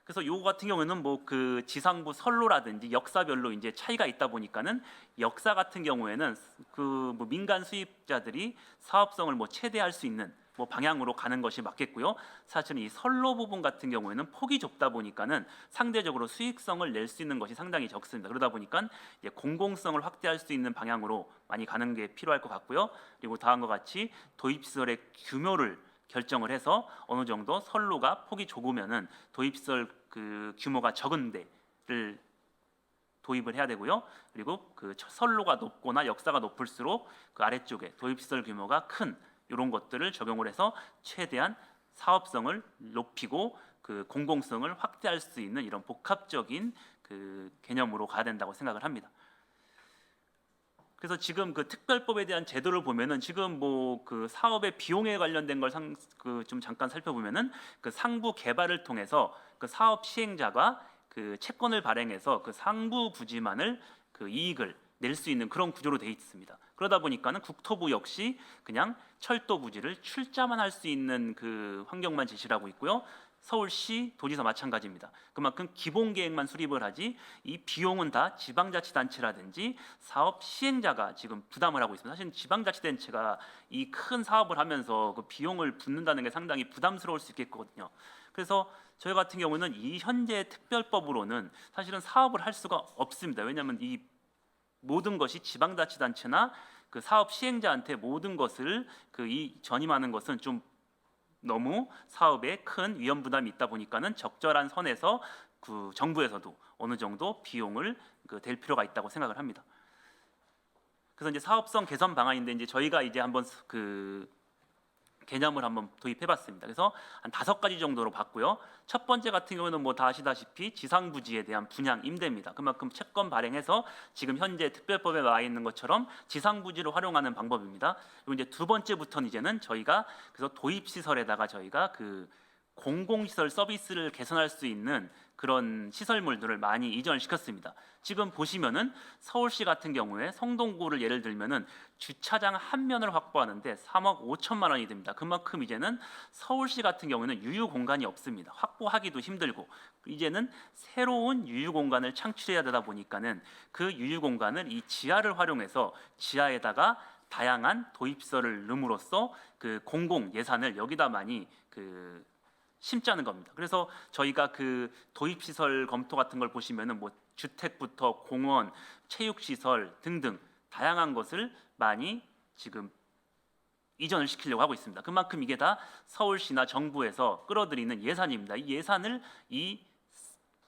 그래서 요거 같은 경우에는 뭐 그 지상부 선로라든지 역사별로 이제 차이가 있다 보니까는 역사 같은 경우에는 그 뭐 민간 수입자들이 사업성을 뭐 최대할 수 있는 뭐 방향으로 가는 것이 맞겠고요. 사실은 이 선로 부분 같은 경우에는 폭이 좁다 보니까는 상대적으로 수익성을 낼 수 있는 것이 상당히 적습니다. 그러다 보니까 이제 공공성을 확대할 수 있는 방향으로 많이 가는 게 필요할 것 같고요. 그리고 다음과 같이 도입시설의 규모를 결정을 해서 어느 정도 선로가 폭이 좁으면은 도입시설 그 규모가 적은 데를 도입을 해야 되고요. 그리고 그 선로가 높거나 역사가 높을수록 그 아래쪽에 도입시설 규모가 큰 이런 것들을 적용을 해서 최대한 사업성을 높이고 그 공공성을 확대할 수 있는 이런 복합적인 그 개념으로 가야 된다고 생각을 합니다. 그래서 지금 그 특별법에 대한 제도를 보면은 지금 뭐 그 사업의 비용에 관련된 걸 좀 잠깐 살펴보면은 그 상부 개발을 통해서 그 사업 시행자가 그 채권을 발행해서 그 상부 부지만을 그 이익을 낼 수 있는 그런 구조로 되어 있습니다. 그러다 보니까는 국토부 역시 그냥 철도 부지를 출자만 할 수 있는 그 환경만 제시를 하고 있고요. 서울시, 도지사 마찬가지입니다. 그만큼 기본 계획만 수립을 하지 이 비용은 다 지방자치단체라든지 사업 시행자가 지금 부담을 하고 있습니다. 사실 지방자치단체가 이 큰 사업을 하면서 그 비용을 붓는다는 게 상당히 부담스러울 수 있겠거든요. 그래서 저희 같은 경우는 이 현재 특별법으로는 사실은 사업을 할 수가 없습니다. 왜냐하면 이 모든 것이 지방자치단체나 그 사업 시행자한테 모든 것을 이 전임하는 것은 좀 너무 사업에 큰 위험 부담이 있다 보니까는 적절한 선에서 그 정부에서도 어느 정도 비용을 댈 필요가 있다고 생각을 합니다. 그래서 이제 사업성 개선 방안인데 이제 저희가 이제 한번 그 개념을 한번 도입해봤습니다. 그래서 한 5가지 정도로 봤고요. 첫 번째 같은 경우는 뭐 다 아시다시피 지상부지에 대한 분양 임대입니다. 그만큼 채권 발행해서 지금 현재 특별법에 나와 있는 것처럼 지상부지를 활용하는 방법입니다. 그리고 이제 두 번째부터는 이제는 저희가 그래서 도입시설에다가 저희가 그 공공시설 서비스를 개선할 수 있는 그런 시설물들을 많이 이전을 시켰습니다. 지금 보시면은 서울시 같은 경우에 성동구를 예를 들면은 주차장 한 면을 확보하는데 3억 5천만 원이 됩니다. 그만큼 이제는 서울시 같은 경우에는 유유 공간이 없습니다. 확보하기도 힘들고 이제는 새로운 유유 공간을 창출해야 되다 보니까는 그 유유 공간을 이 지하를 활용해서 지하에다가 다양한 도입시설을 넣음으로써 그 공공 예산을 여기다 많이 심자는 겁니다. 그래서 저희가 그 도입시설 검토 같은 걸 보시면은 뭐 주택부터 공원, 체육시설 등등 다양한 것을 많이 지금 이전을 시키려고 하고 있습니다. 그만큼 이게 다 서울시나 정부에서 끌어들이는 예산입니다. 이 예산을 이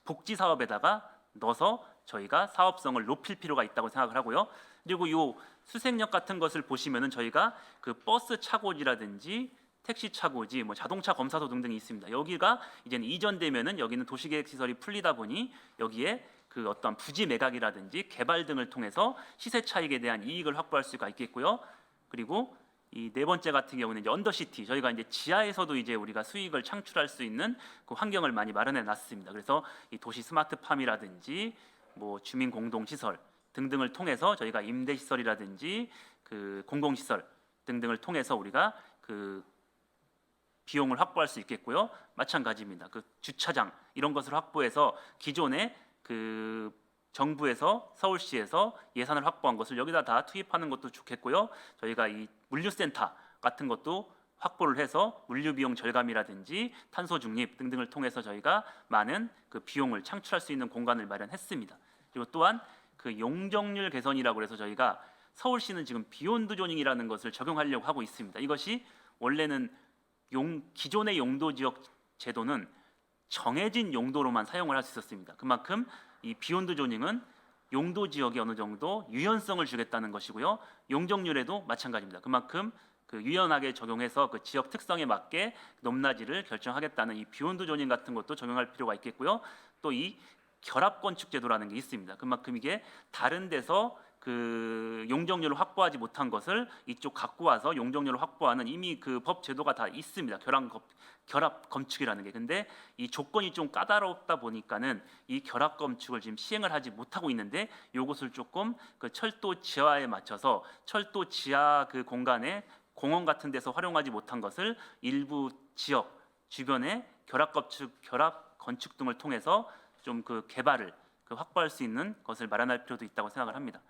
복지 사업에다가 넣어서 저희가 사업성을 높일 필요가 있다고 생각을 하고요. 그리고 이 수색역 같은 것을 보시면은 저희가 그 버스 차고지라든지 택시 차고지, 뭐 자동차 검사소 등등이 있습니다. 여기가 이제는 이전되면은 여기는 도시계획 시설이 풀리다 보니 여기에 그 어떤 부지 매각이라든지 개발 등을 통해서 시세 차익에 대한 이익을 확보할 수가 있겠고요. 그리고 이 네 번째 같은 경우는 이제 언더시티, 저희가 이제 지하에서도 이제 우리가 수익을 창출할 수 있는 그 환경을 많이 마련해 놨습니다. 그래서 이 도시 스마트팜이라든지 뭐 주민 공동 시설 등등을 통해서 저희가 임대 시설이라든지 그 공공 시설 등등을 통해서 우리가 그 비용을 확보할 수 있겠고요. 마찬가지입니다. 그 주차장 이런 것을 확보해서 기존에 그 정부에서 서울시에서 예산을 확보한 것을 여기다 다 투입하는 것도 좋겠고요. 저희가 이 물류센터 같은 것도 확보를 해서 물류 비용 절감이라든지 탄소 중립 등등을 통해서 저희가 많은 그 비용을 창출할 수 있는 공간을 마련했습니다. 그리고 또한 그 용적률 개선이라고 해서 저희가 서울시는 지금 비욘드 조닝이라는 것을 적용하려고 하고 있습니다. 이것이 원래는 기존의 용도 지역 제도는 정해진 용도로만 사용을 할 수 있었습니다. 그만큼 이 비욘드 조닝은 용도 지역에 어느 정도 유연성을 주겠다는 것이고요. 용적률에도 마찬가지입니다. 그만큼 그 유연하게 적용해서 그 지역 특성에 맞게 높낮이를 결정하겠다는 이 비욘드 조닝 같은 것도 적용할 필요가 있겠고요. 또 이 결합 건축 제도라는 게 있습니다. 그만큼 이게 다른 데서 그 용적률을 확보하지 못한 것을 이쪽 갖고 와서 용적률을 확보하는 이미 그 법 제도가 다 있습니다. 결합 건축이라는 게. 근데 이 조건이 좀 까다롭다 보니까는 이 결합 건축을 지금 시행을 하지 못하고 있는데 요것을 조금 그 철도 지하에 맞춰서 철도 지하 그 공간에 공원 같은 데서 활용하지 못한 것을 일부 지역 주변에 결합 건축 등을 통해서 좀 그 개발을 그 확보할 수 있는 것을 마련할 필요도 있다고 생각을 합니다.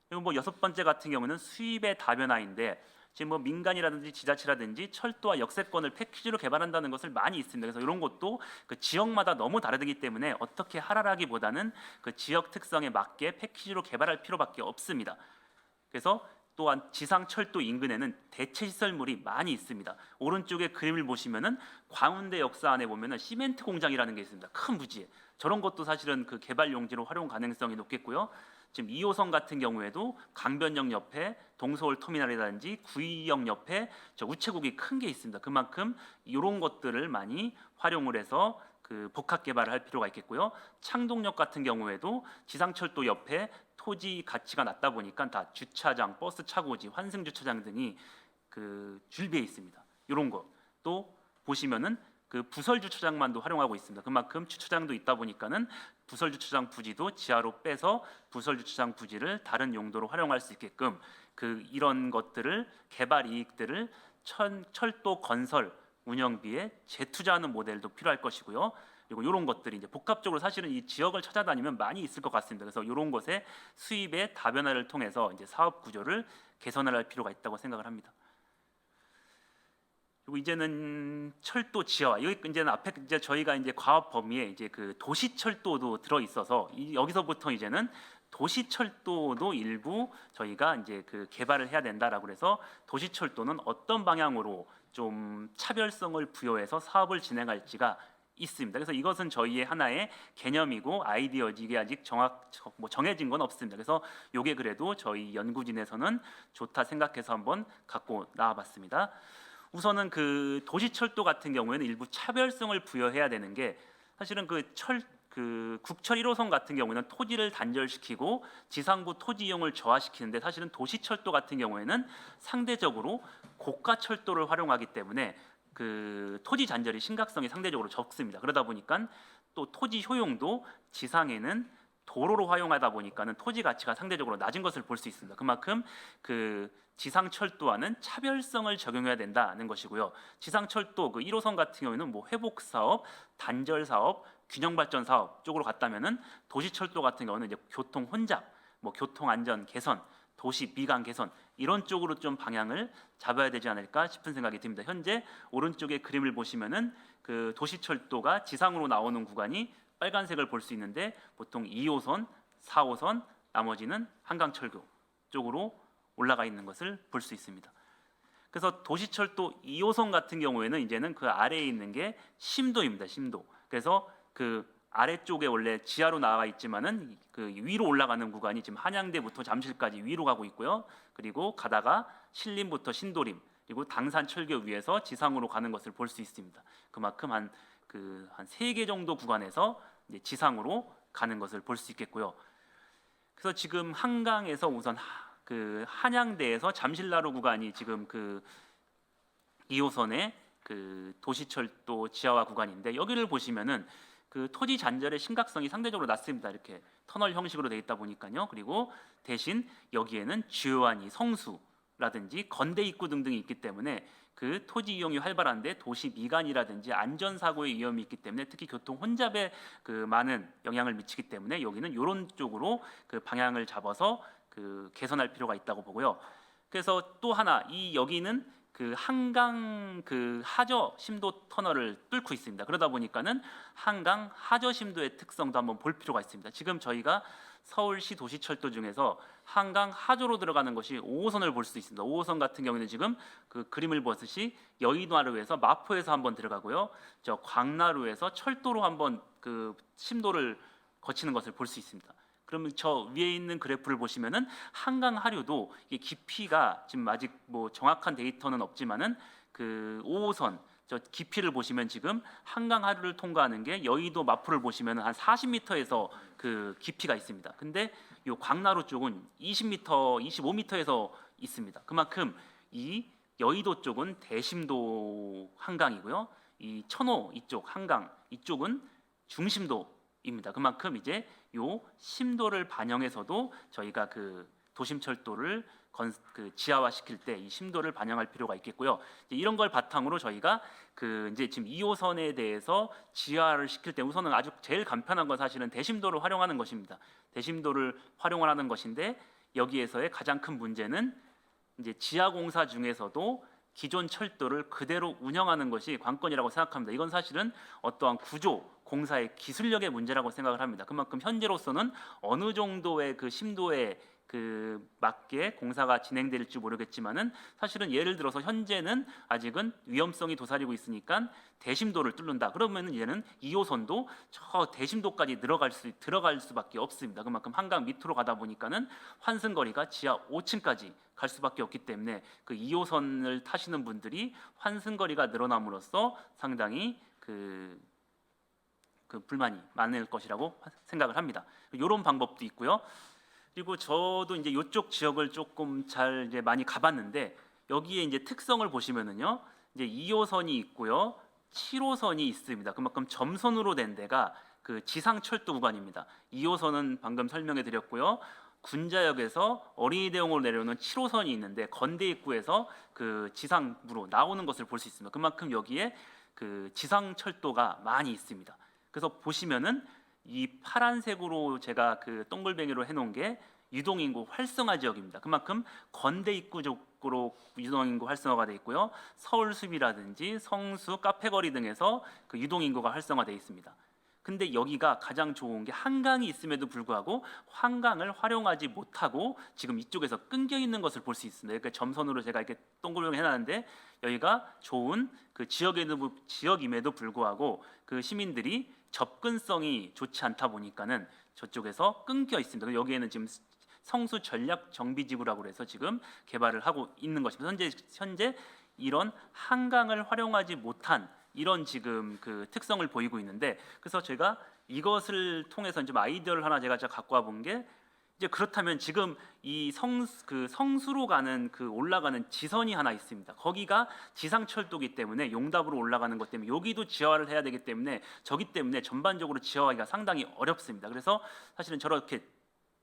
그리고 뭐 여섯 번째 같은 경우는 수입의 다변화인데 지금 뭐 민간이라든지 지자체라든지 철도와 역세권을 패키지로 개발한다는 것을 많이 있습니다. 그래서 이런 것도 그 지역마다 너무 다르기 때문에 어떻게 하라라기보다는 그 지역 특성에 맞게 패키지로 개발할 필요밖에 없습니다. 그래서 또한 지상철도 인근에는 대체 시설물이 많이 있습니다. 오른쪽에 그림을 보시면은 광운대 역사 안에 보면은 시멘트 공장이라는 게 있습니다. 큰 부지에 저런 것도 사실은 그 개발 용지로 활용 가능성이 높겠고요. 지금 2호선 같은 경우에도 강변역 옆에 동서울 터미널이라든지 구의역 옆에 저 우체국이 큰 게 있습니다. 그만큼 이런 것들을 많이 활용을 해서 그 복합 개발을 할 필요가 있겠고요. 창동역 같은 경우에도 지상철도 옆에 토지 가치가 낮다 보니까 다 주차장, 버스 차고지, 환승 주차장 등이 그 줄비에 있습니다. 이런 것 또 보시면은 그 부설 주차장만도 활용하고 있습니다. 그만큼 주차장도 있다 보니까는 부설 주차장 부지도 지하로 빼서 부설 주차장 부지를 다른 용도로 활용할 수 있게끔 그 이런 것들을 개발 이익들을 철도 건설 운영비에 재투자하는 모델도 필요할 것이고요. 그리고 이런 것들이 이제 복합적으로 사실은 이 지역을 찾아다니면 많이 있을 것 같습니다. 그래서 이런 것의 수입의 다변화를 통해서 이제 사업 구조를 개선을 할 필요가 있다고 생각을 합니다. 그리고 이제는 철도 지하화. 여기 이제는 앞에 이제 저희가 이제 과업 범위에 이제 그 도시철도도 들어 있어서 여기서부터 이제는 도시철도도 일부 저희가 이제 그 개발을 해야 된다라고 해서 도시철도는 어떤 방향으로 좀 차별성을 부여해서 사업을 진행할지가 있습니다. 그래서 이것은 저희의 하나의 개념이고 아이디어지 이게 아직 정해진 건 없습니다. 그래서 이게 그래도 저희 연구진에서는 좋다 생각해서 한번 갖고 나와봤습니다. 우선은 그 도시철도 같은 경우에는 일부 차별성을 부여해야 되는 게 사실은 그 국철 1호선 같은 경우에는 토지를 단절시키고 지상부 토지 이용을 저하시키는데 사실은 도시철도 같은 경우에는 상대적으로 고가 철도를 활용하기 때문에 그 토지 잔절이 심각성이 상대적으로 적습니다. 그러다 보니까 또 토지 효용도 지상에는 도로로 활용하다 보니까는 토지 가치가 상대적으로 낮은 것을 볼 수 있습니다. 그만큼 그 지상철도와는 차별성을 적용해야 된다는 것이고요. 지상철도 그 1호선 같은 경우에는 뭐 회복 사업, 단절 사업, 균형 발전 사업 쪽으로 갔다면은 도시철도 같은 경우는 이제 교통 혼잡, 뭐 교통 안전 개선, 도시 미관 개선 이런 쪽으로 좀 방향을 잡아야 되지 않을까 싶은 생각이 듭니다. 현재 오른쪽에 그림을 보시면은 그 도시철도가 지상으로 나오는 구간이 빨간색을 볼 수 있는데 보통 2호선, 4호선, 나머지는 한강철도 쪽으로 올라가 있는 것을 볼 수 있습니다. 그래서 도시철도 2호선 같은 경우에는 이제는 그 아래에 있는 게 심도입니다. 심도. 그래서 그 아래쪽에 원래 지하로 나와 있지만은 그 위로 올라가는 구간이 지금 한양대부터 잠실까지 위로 가고 있고요. 그리고 가다가 신림부터 신도림 그리고 당산 철교 위에서 지상으로 가는 것을 볼 수 있습니다. 그만큼 한 3개 정도 구간에서 이제 지상으로 가는 것을 볼 수 있겠고요. 그래서 지금 한강에서 우선 그 한양대에서 잠실나루 구간이 지금 그 2호선의 그 도시철도 지하화 구간인데 여기를 보시면은 그 토지 잔절의 심각성이 상대적으로 낮습니다. 이렇게 터널 형식으로 되어 있다 보니까요. 그리고 대신 여기에는 주요한 이 성수라든지 건대 입구 등등이 있기 때문에 그 토지 이용이 활발한데 도시 미관이라든지 안전 사고의 위험이 있기 때문에 특히 교통 혼잡에 그 많은 영향을 미치기 때문에 여기는 이런 쪽으로 그 방향을 잡아서 그 개선할 필요가 있다고 보고요. 그래서 또 하나 이 여기는 그 한강 그 하저 심도 터널을 뚫고 있습니다. 그러다 보니까는 한강 하저 심도의 특성도 한번 볼 필요가 있습니다. 지금 저희가 서울시 도시철도 중에서 한강 하저로 들어가는 것이 5호선을 볼 수 있습니다. 5호선 같은 경우에는 지금 그 그림을 보듯이 여의도나루에서 마포에서 한번 들어가고요. 저 광나루에서 철도로 한번 그 심도를 거치는 것을 볼 수 있습니다. 그러면 저 위에 있는 그래프를 보시면은 한강 하류도 이게 깊이가 지금 아직 뭐 정확한 데이터는 없지만은 그 5호선 저 깊이를 보시면 지금 한강 하류를 통과하는 게 여의도 마포를 보시면은 한 40m에서 그 깊이가 있습니다. 근데 요 광나루 쪽은 20m, 25m에서 있습니다. 그만큼 이 여의도 쪽은 대심도 한강이고요. 이 천호 이쪽 한강 이쪽은 중심도입니다. 그만큼 이제 요 심도를 반영해서도 저희가 그 도심철도를 그 지하화시킬 때 이 심도를 반영할 필요가 있겠고요. 이런 걸 바탕으로 저희가 그 이제 지금 2호선에 대해서 지하를 시킬 때 우선은 아주 제일 간편한 건 사실은 대심도를 활용하는 것입니다. 대심도를 활용하는 것인데 여기에서의 가장 큰 문제는 이제 지하 공사 중에서도 기존 철도를 그대로 운영하는 것이 관건이라고 생각합니다. 이건 사실은 어떠한 구조 공사의 기술력의 문제라고 생각을 합니다. 그만큼 현재로서는 어느 정도의 그 심도에 그 맞게 공사가 진행될지 모르겠지만은 사실은 예를 들어서 현재는 아직은 위험성이 도사리고 있으니까 대심도를 뚫는다. 그러면은 얘는 2호선도 저 대심도까지 들어갈 수밖에 없습니다. 그만큼 한강 밑으로 가다 보니까는 환승거리가 지하 5층까지 갈 수밖에 없기 때문에 그 2호선을 타시는 분들이 환승거리가 늘어남으로써 상당히 그 불만이 많을 것이라고 생각을 합니다. 이런 방법도 있고요. 그리고 저도 이제 이쪽 지역을 조금 잘 이제 많이 가봤는데 여기에 이제 특성을 보시면은요, 이제 2호선이 있고요, 7호선이 있습니다. 그만큼 점선으로 된 데가 그 지상철도 구간입니다. 2호선은 방금 설명해 드렸고요. 군자역에서 어린이대공으로 내려오는 7호선이 있는데 건대 입구에서 그 지상부로 나오는 것을 볼 수 있습니다. 그만큼 여기에 그 지상철도가 많이 있습니다. 그래서 보시면은 이 파란색으로 제가 그 동글뱅이로 해놓은 게 유동인구 활성화 지역입니다. 그만큼 건대 입구 쪽으로 유동인구 활성화가 돼 있고요. 서울숲이라든지 성수, 카페거리 등에서 그 유동인구가 활성화돼 있습니다. 근데 여기가 가장 좋은 게 한강이 있음에도 불구하고 한강을 활용하지 못하고 지금 이쪽에서 끊겨 있는 것을 볼 수 있습니다. 그러니까 점선으로 제가 이렇게 동글뱅이 해놨는데 여기가 좋은 그 지역임에도 불구하고 그 시민들이 접근성이 좋지 않다 보니까는 저쪽에서 끊겨 있습니다. 여기에는 지금 성수 전략 정비지구라고 해서 지금 개발을 하고 있는 것입니다. 현재 이런 한강을 활용하지 못한 이런 지금 그 특성을 보이고 있는데, 그래서 제가 이것을 통해서 좀 아이디어를 하나 제가 갖고 와본 게, 이제 그렇다면 지금 이 성수로 가는 그 올라가는 지선이 하나 있습니다. 거기가 지상철도기 때문에 용답으로 올라가는 것 때문에 여기도 지하화를 해야 되기 때문에 저기 때문에 전반적으로 지하화하기가 상당히 어렵습니다. 그래서 사실은 저렇게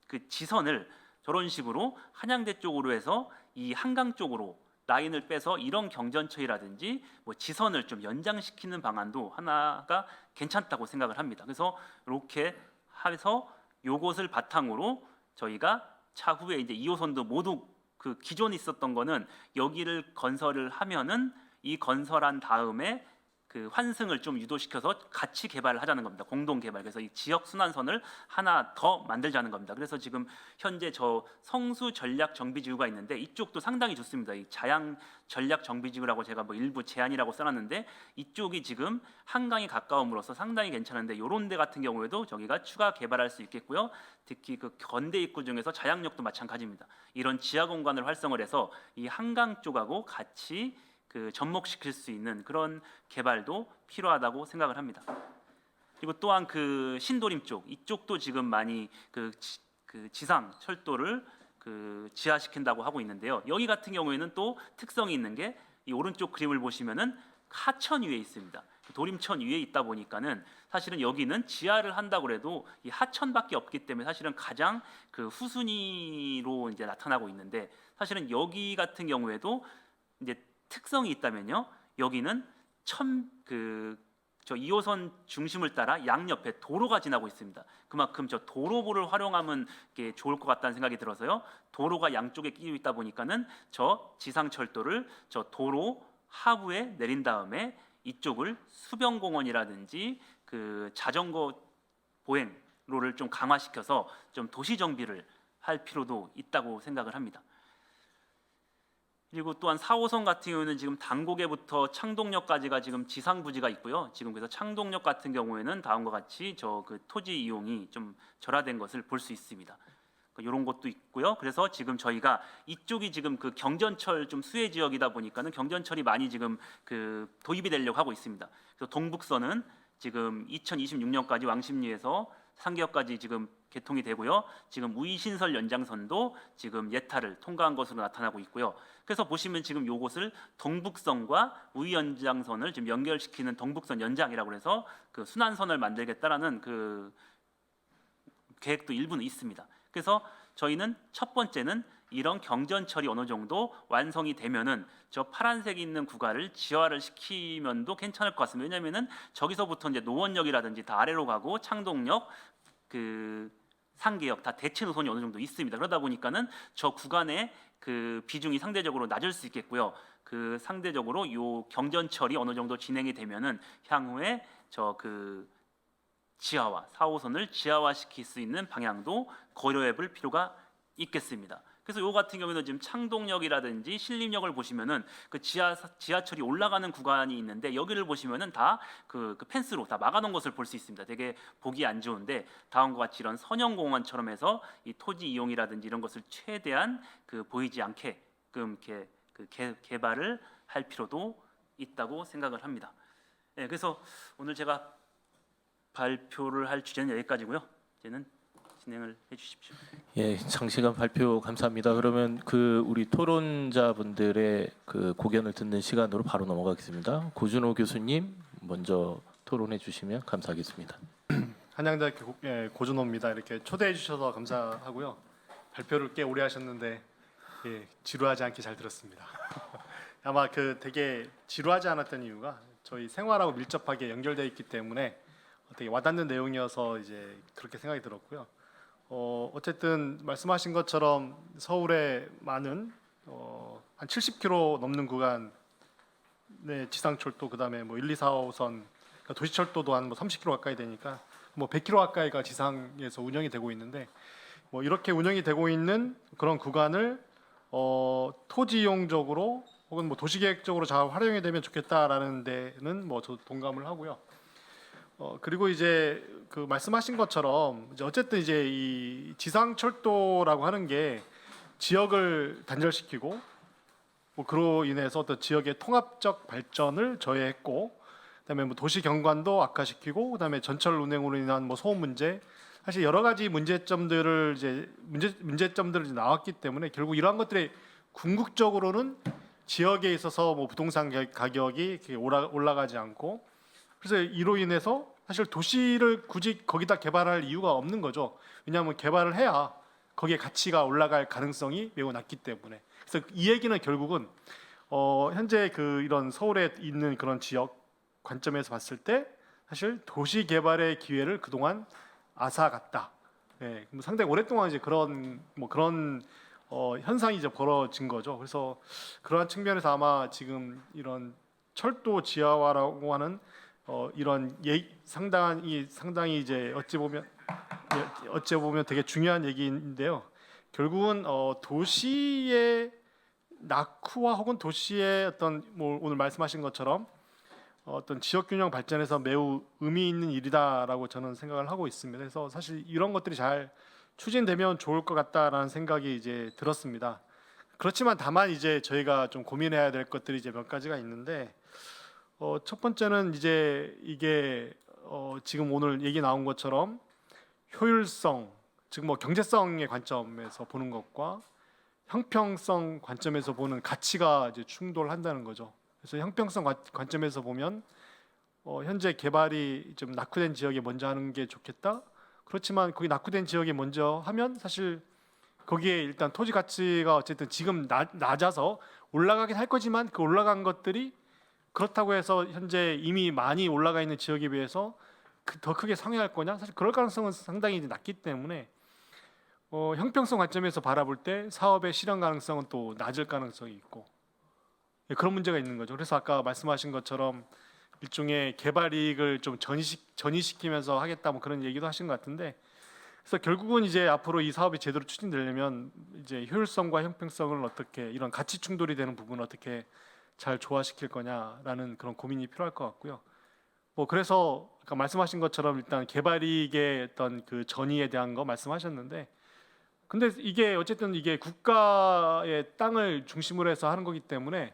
그 지선을 저런 식으로 한양대 쪽으로 해서 이 한강 쪽으로 라인을 빼서 이런 경전처이라든지 뭐 지선을 좀 연장시키는 방안도 하나가 괜찮다고 생각을 합니다. 그래서 이렇게 해서 요것을 바탕으로 저희가 차후에 이제 2호선도 모두 그 기존에 있었던 거는 여기를 건설을 하면은 이 건설한 다음에 그 환승을 좀 유도시켜서 같이 개발을 하자는 겁니다. 공동 개발. 그래서 이 지역 순환선을 하나 더 만들자는 겁니다. 그래서 지금 현재 저 성수 전략 정비지구가 있는데 이쪽도 상당히 좋습니다. 이 자양 전략 정비지구라고 제가 뭐 일부 제안이라고 써놨는데 이쪽이 지금 한강에 가까움으로써 상당히 괜찮은데 이런 데 같은 경우에도 저기가 추가 개발할 수 있겠고요. 특히 그 건대 입구 중에서 자양역도 마찬가지입니다. 이런 지하 공간을 활성을 해서 이 한강 쪽하고 같이 그 접목시킬 수 있는 그런 개발도 필요하다고 생각을 합니다. 그리고 또한 그 신도림 쪽 이쪽도 지금 많이 그 지상 철도를 그 지하시킨다고 하고 있는데요. 여기 같은 경우에는 또 특성이 있는 게 이 오른쪽 그림을 보시면은 하천 위에 있습니다. 도림천 위에 있다 보니까는 사실은 여기는 지하를 한다고 해도 이 하천밖에 없기 때문에 사실은 가장 그 후순위로 이제 나타나고 있는데 사실은 여기 같은 경우에도 이제 특성이 있다면요. 여기는 저 2호선 중심을 따라 양옆에 도로가 지나고 있습니다. 그만큼 저 도로부를 활용하면 이게 좋을 것 같다는 생각이 들어서요. 도로가 양쪽에 끼어 있다 보니까는 저 지상철도를 저 도로 하부에 내린 다음에 이쪽을 수변공원이라든지 그 자전거 보행로를 좀 강화시켜서 좀 도시 정비를 할 필요도 있다고 생각을 합니다. 그리고 또한 4호선 같은 경우는 지금 당고개부터 창동역까지가 지금 지상 부지가 있고요. 지금 그래서 창동역 같은 경우에는 다음과 같이 저 그 토지 이용이 좀 절하된 것을 볼 수 있습니다. 이런 것도 있고요. 그래서 지금 저희가 이쪽이 지금 그 경전철 좀 수혜 지역이다 보니까는 경전철이 많이 지금 그 도입이 되려고 하고 있습니다. 그래서 동북선은 지금 2026년까지 왕십리에서 상계역까지 지금 개통이 되고요. 지금 우이신설 연장선도 지금 예타를 통과한 것으로 나타나고 있고요. 그래서 보시면 지금 요것을 동북선과 우이 연장선을 지금 연결시키는 동북선 연장이라고 해서 그 순환선을 만들겠다라는 그 계획도 일부는 있습니다. 그래서 저희는 첫 번째는 이런 경전철이 어느 정도 완성이 되면은 저 파란색이 있는 구간을 지하화를 시키면도 괜찮을 것 같습니다. 왜냐하면은 저기서부터 이제 노원역이라든지 다 아래로 가고 창동역, 그 상계역 다 대체 노선이 어느 정도 있습니다. 그러다 보니까는 저 구간의 그 비중이 상대적으로 낮을 수 있겠고요. 그 상대적으로 요 경전철이 어느 정도 진행이 되면은 향후에 저 그 지하화 4호선을 지하화시킬 수 있는 방향도 고려해볼 필요가 있겠습니다. 그래서 요 같은 경우는 지금 창동역이라든지 신림역을 보시면은 그 지하철이 올라가는 구간이 있는데 여기를 보시면은 다 그 펜스로 다 막아놓은 것을 볼 수 있습니다. 되게 보기 안 좋은데 다음과 같이 이런 선형공원처럼 해서 이 토지 이용이라든지 이런 것을 최대한 그 보이지 않게끔 이렇게 그 개발을 할 필요도 있다고 생각을 합니다. 네, 그래서 오늘 제가 발표를 할 주제는 여기까지고요. 이제는 진행을 해주십시오. 예, 장시간 발표 감사합니다. 그러면 그 우리 토론자분들의 그 고견을 듣는 시간으로 바로 넘어가겠습니다. 고준호 교수님 먼저 토론해 주시면 감사하겠습니다. 한양대학교 고준호입니다. 이렇게 초대해 주셔서 감사하고요. 발표를 꽤 오래 하셨는데 지루하지 않게 잘 들었습니다. 아마 그 되게 지루하지 않았던 이유가 저희 생활하고 밀접하게 연결되어 있기 때문에 되게 와닿는 내용이어서 이제 그렇게 생각이 들었고요. 어쨌든 말씀하신 것처럼 서울에 많은 한 70km 넘는 구간의 지상철도 그다음에 뭐 1, 2, 4호선 그러니까 도시철도도 한 뭐 30km 가까이 되니까 뭐 100km 가까이가 지상에서 운영이 되고 있는데 뭐 이렇게 운영이 되고 있는 그런 구간을 토지 이용적으로 혹은 뭐 도시계획적으로 잘 활용이 되면 좋겠다라는 데는 뭐 저 동감을 하고요. 그리고 이제 그 말씀하신 것처럼 이제 어쨌든 이제 이 지상철도라고 하는 게 지역을 단절시키고 뭐 그로 인해서 어떤 지역의 통합적 발전을 저해했고 그다음에 뭐 도시 경관도 악화시키고 그다음에 전철 운행으로 인한 뭐 소음 문제 사실 여러 가지 문제점들을 이제 문제점들이 나왔기 때문에 결국 이러한 것들이 궁극적으로는 지역에 있어서 뭐 부동산 가격이 올라가지 않고 그래서 이로 인해서 사실 도시를 굳이 거기다 개발할 이유가 없는 거죠. 왜냐하면 개발을 해야 거기에 가치가 올라갈 가능성이 매우 낮기 때문에. 그래서 이 얘기는 결국은 현재 그 이런 서울에 있는 그런 지역 관점에서 봤을 때 사실 도시 개발의 기회를 그동안 앗아갔다. 네, 상당히 오랫동안 이제 그런 현상이 이제 벌어진 거죠. 그래서 그러한 측면에서 아마 지금 이런 철도 지하화라고 하는 이런 상당히 이제 어찌 보면 되게 중요한 얘기인데요. 결국은 도시의 낙후와 혹은 도시의 어떤 뭐 오늘 말씀하신 것처럼 어떤 지역 균형 발전에서 매우 의미 있는 일이다라고 저는 생각을 하고 있습니다. 그래서 사실 이런 것들이 잘 추진되면 좋을 것 같다라는 생각이 이제 들었습니다. 그렇지만 다만 이제 저희가 좀 고민해야 될 것들이 이제 몇 가지가 있는데 첫 번째는 이제 이게 지금 오늘 얘기 나온 것처럼 효율성, 즉 뭐 경제성의 관점에서 보는 것과 형평성 관점에서 보는 가치가 이제 충돌한다는 거죠. 그래서 형평성 관점에서 보면 현재 개발이 좀 낙후된 지역에 먼저 하는 게 좋겠다. 그렇지만 거기 낙후된 지역에 먼저 하면 사실 거기에 일단 토지 가치가 어쨌든 지금 낮아서 올라가긴 할 거지만 그 올라간 것들이 그렇다고 해서 현재 이미 많이 올라가 있는 지역에 비해서 더 크게 상회할 거냐? 사실 그럴 가능성은 상당히 이제 낮기 때문에 형평성 관점에서 바라볼 때 사업의 실현 가능성은 또 낮을 가능성이 있고 그런 문제가 있는 거죠. 그래서 아까 말씀하신 것처럼 일종의 개발 이익을 좀 전이시키면서 하겠다 뭐 그런 얘기도 하신 것 같은데 그래서 결국은 이제 앞으로 이 사업이 제대로 추진되려면 이제 효율성과 형평성을 어떻게 이런 가치 충돌이 되는 부분을 어떻게 잘 조화시킬 거냐라는 그런 고민이 필요할 것 같고요. 뭐 그래서 아까 말씀하신 것처럼 일단 개발 이익의 어떤 그 전이에 대한 거 말씀하셨는데 근데 이게 어쨌든 이게 국가의 땅을 중심으로 해서 하는 거기 때문에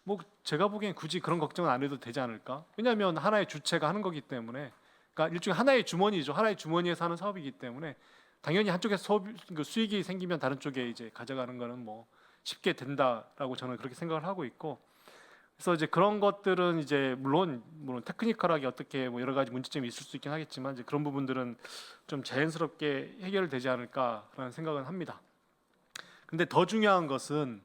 뭐 제가 보기엔 굳이 그런 걱정은 안 해도 되지 않을까? 왜냐하면 하나의 주체가 하는 거기 때문에 그러니까 일종의 하나의 주머니죠. 하나의 주머니에서 하는 사업이기 때문에 당연히 한쪽에서 수익이 생기면 다른 쪽에 이제 가져가는 거는 뭐 쉽게 된다라고 저는 그렇게 생각을 하고 있고 그래서 이제 그런 것들은 이제 물론 테크니컬하게 어떻게 뭐 여러 가지 문제점이 있을 수 있긴 하겠지만 이제 그런 부분들은 좀 자연스럽게 해결되지 않을까라는 생각은 합니다. 근데 더 중요한 것은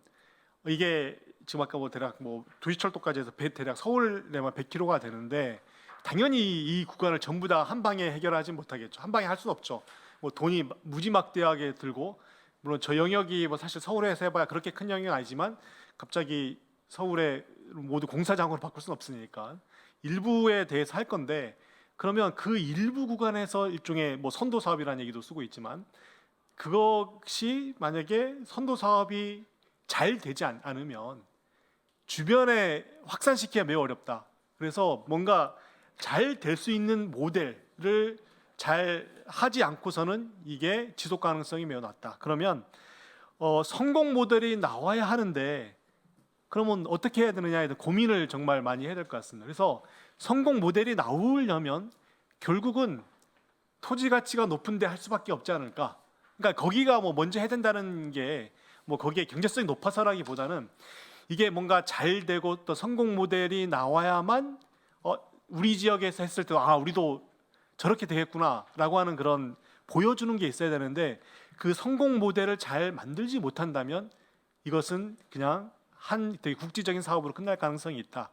이게 지금 아까 뭐 대략 뭐 도시철도까지 해서 대략 서울에만 100km가 되는데 당연히 이 구간을 전부 다 한 방에 해결하지 못하겠죠. 한 방에 할 수는 없죠. 뭐 돈이 무지막대하게 들고 물론 저 영역이 뭐 사실 서울에서 해봐야 그렇게 큰 영역은 아니지만 갑자기 서울에 모두 공사장으로 바꿀 수는 없으니까 일부에 대해서 할 건데 그러면 그 일부 구간에서 일종의 뭐 선도 사업이라는 얘기도 쓰고 있지만 그것이 만약에 선도 사업이 잘 되지 않으면 주변에 확산시키기가 매우 어렵다. 그래서 뭔가 잘 될 수 있는 모델을 잘 하지 않고서는 이게 지속 가능성이 매우 낮다. 그러면 성공 모델이 나와야 하는데 그러면 어떻게 해야 되느냐에 대해 고민을 정말 많이 해야 될 것 같습니다. 그래서 성공 모델이 나오려면 결국은 토지 가치가 높은데 할 수밖에 없지 않을까. 그러니까 거기가 뭐 먼저 해야 된다는 게 뭐 거기에 경제성이 높아서라기보다는 이게 뭔가 잘 되고 또 성공 모델이 나와야만 우리 지역에서 했을 때 우리도 저렇게 되겠구나라고 하는 그런 보여주는 게 있어야 되는데 그 성공 모델을 잘 만들지 못한다면 이것은 그냥 한 되게 국지적인 사업으로 끝날 가능성이 있다.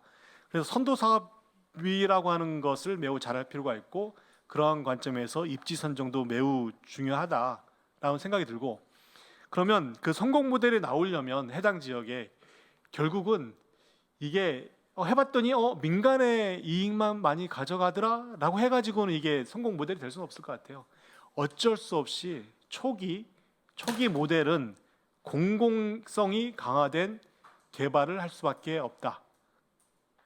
그래서 선도 사업이라고 하는 것을 매우 잘할 필요가 있고 그러한 관점에서 입지 선정도 매우 중요하다라는 생각이 들고 그러면 그 성공 모델이 나오려면 해당 지역에 결국은 이게 해봤더니 민간의 이익만 많이 가져가더라라고 해가지고는 이게 성공 모델이 될 수는 없을 것 같아요. 어쩔 수 없이 초기 모델은 공공성이 강화된 개발을 할 수밖에 없다.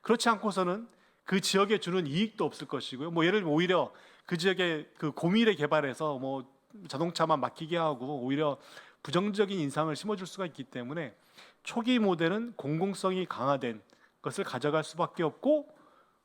그렇지 않고서는 그 지역에 주는 이익도 없을 것이고요. 뭐 예를 들면 오히려 그 지역에 그 고밀의 개발에서 뭐 자동차만 막히게 하고 오히려 부정적인 인상을 심어줄 수가 있기 때문에 초기 모델은 공공성이 강화된 것을 가져갈 수밖에 없고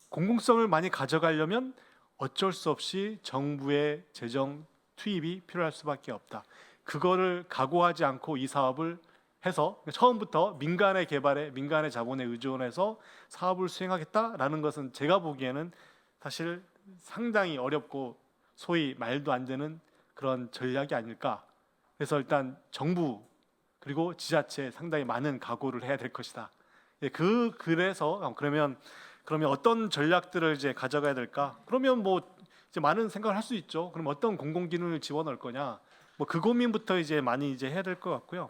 공공성을 많이 가져가려면 어쩔 수 없이 정부의 재정 투입이 필요할 수밖에 없다. 그거를 각오하지 않고 이 사업을 해서 처음부터 민간의 개발에 민간의 자본에 의존해서 사업을 수행하겠다라는 것은 제가 보기에는 사실 상당히 어렵고 소위 말도 안 되는 그런 전략이 아닐까. 그래서 일단 정부 그리고 지자체 상당히 많은 각오를 해야 될 것이다. 그래서 그러면 어떤 전략들을 이제 가져가야 될까? 그러면 뭐 이제 많은 생각을 할 수 있죠. 그럼 어떤 공공기능을 집어넣을 거냐? 뭐 그 고민부터 이제 많이 이제 해야 될 것 같고요.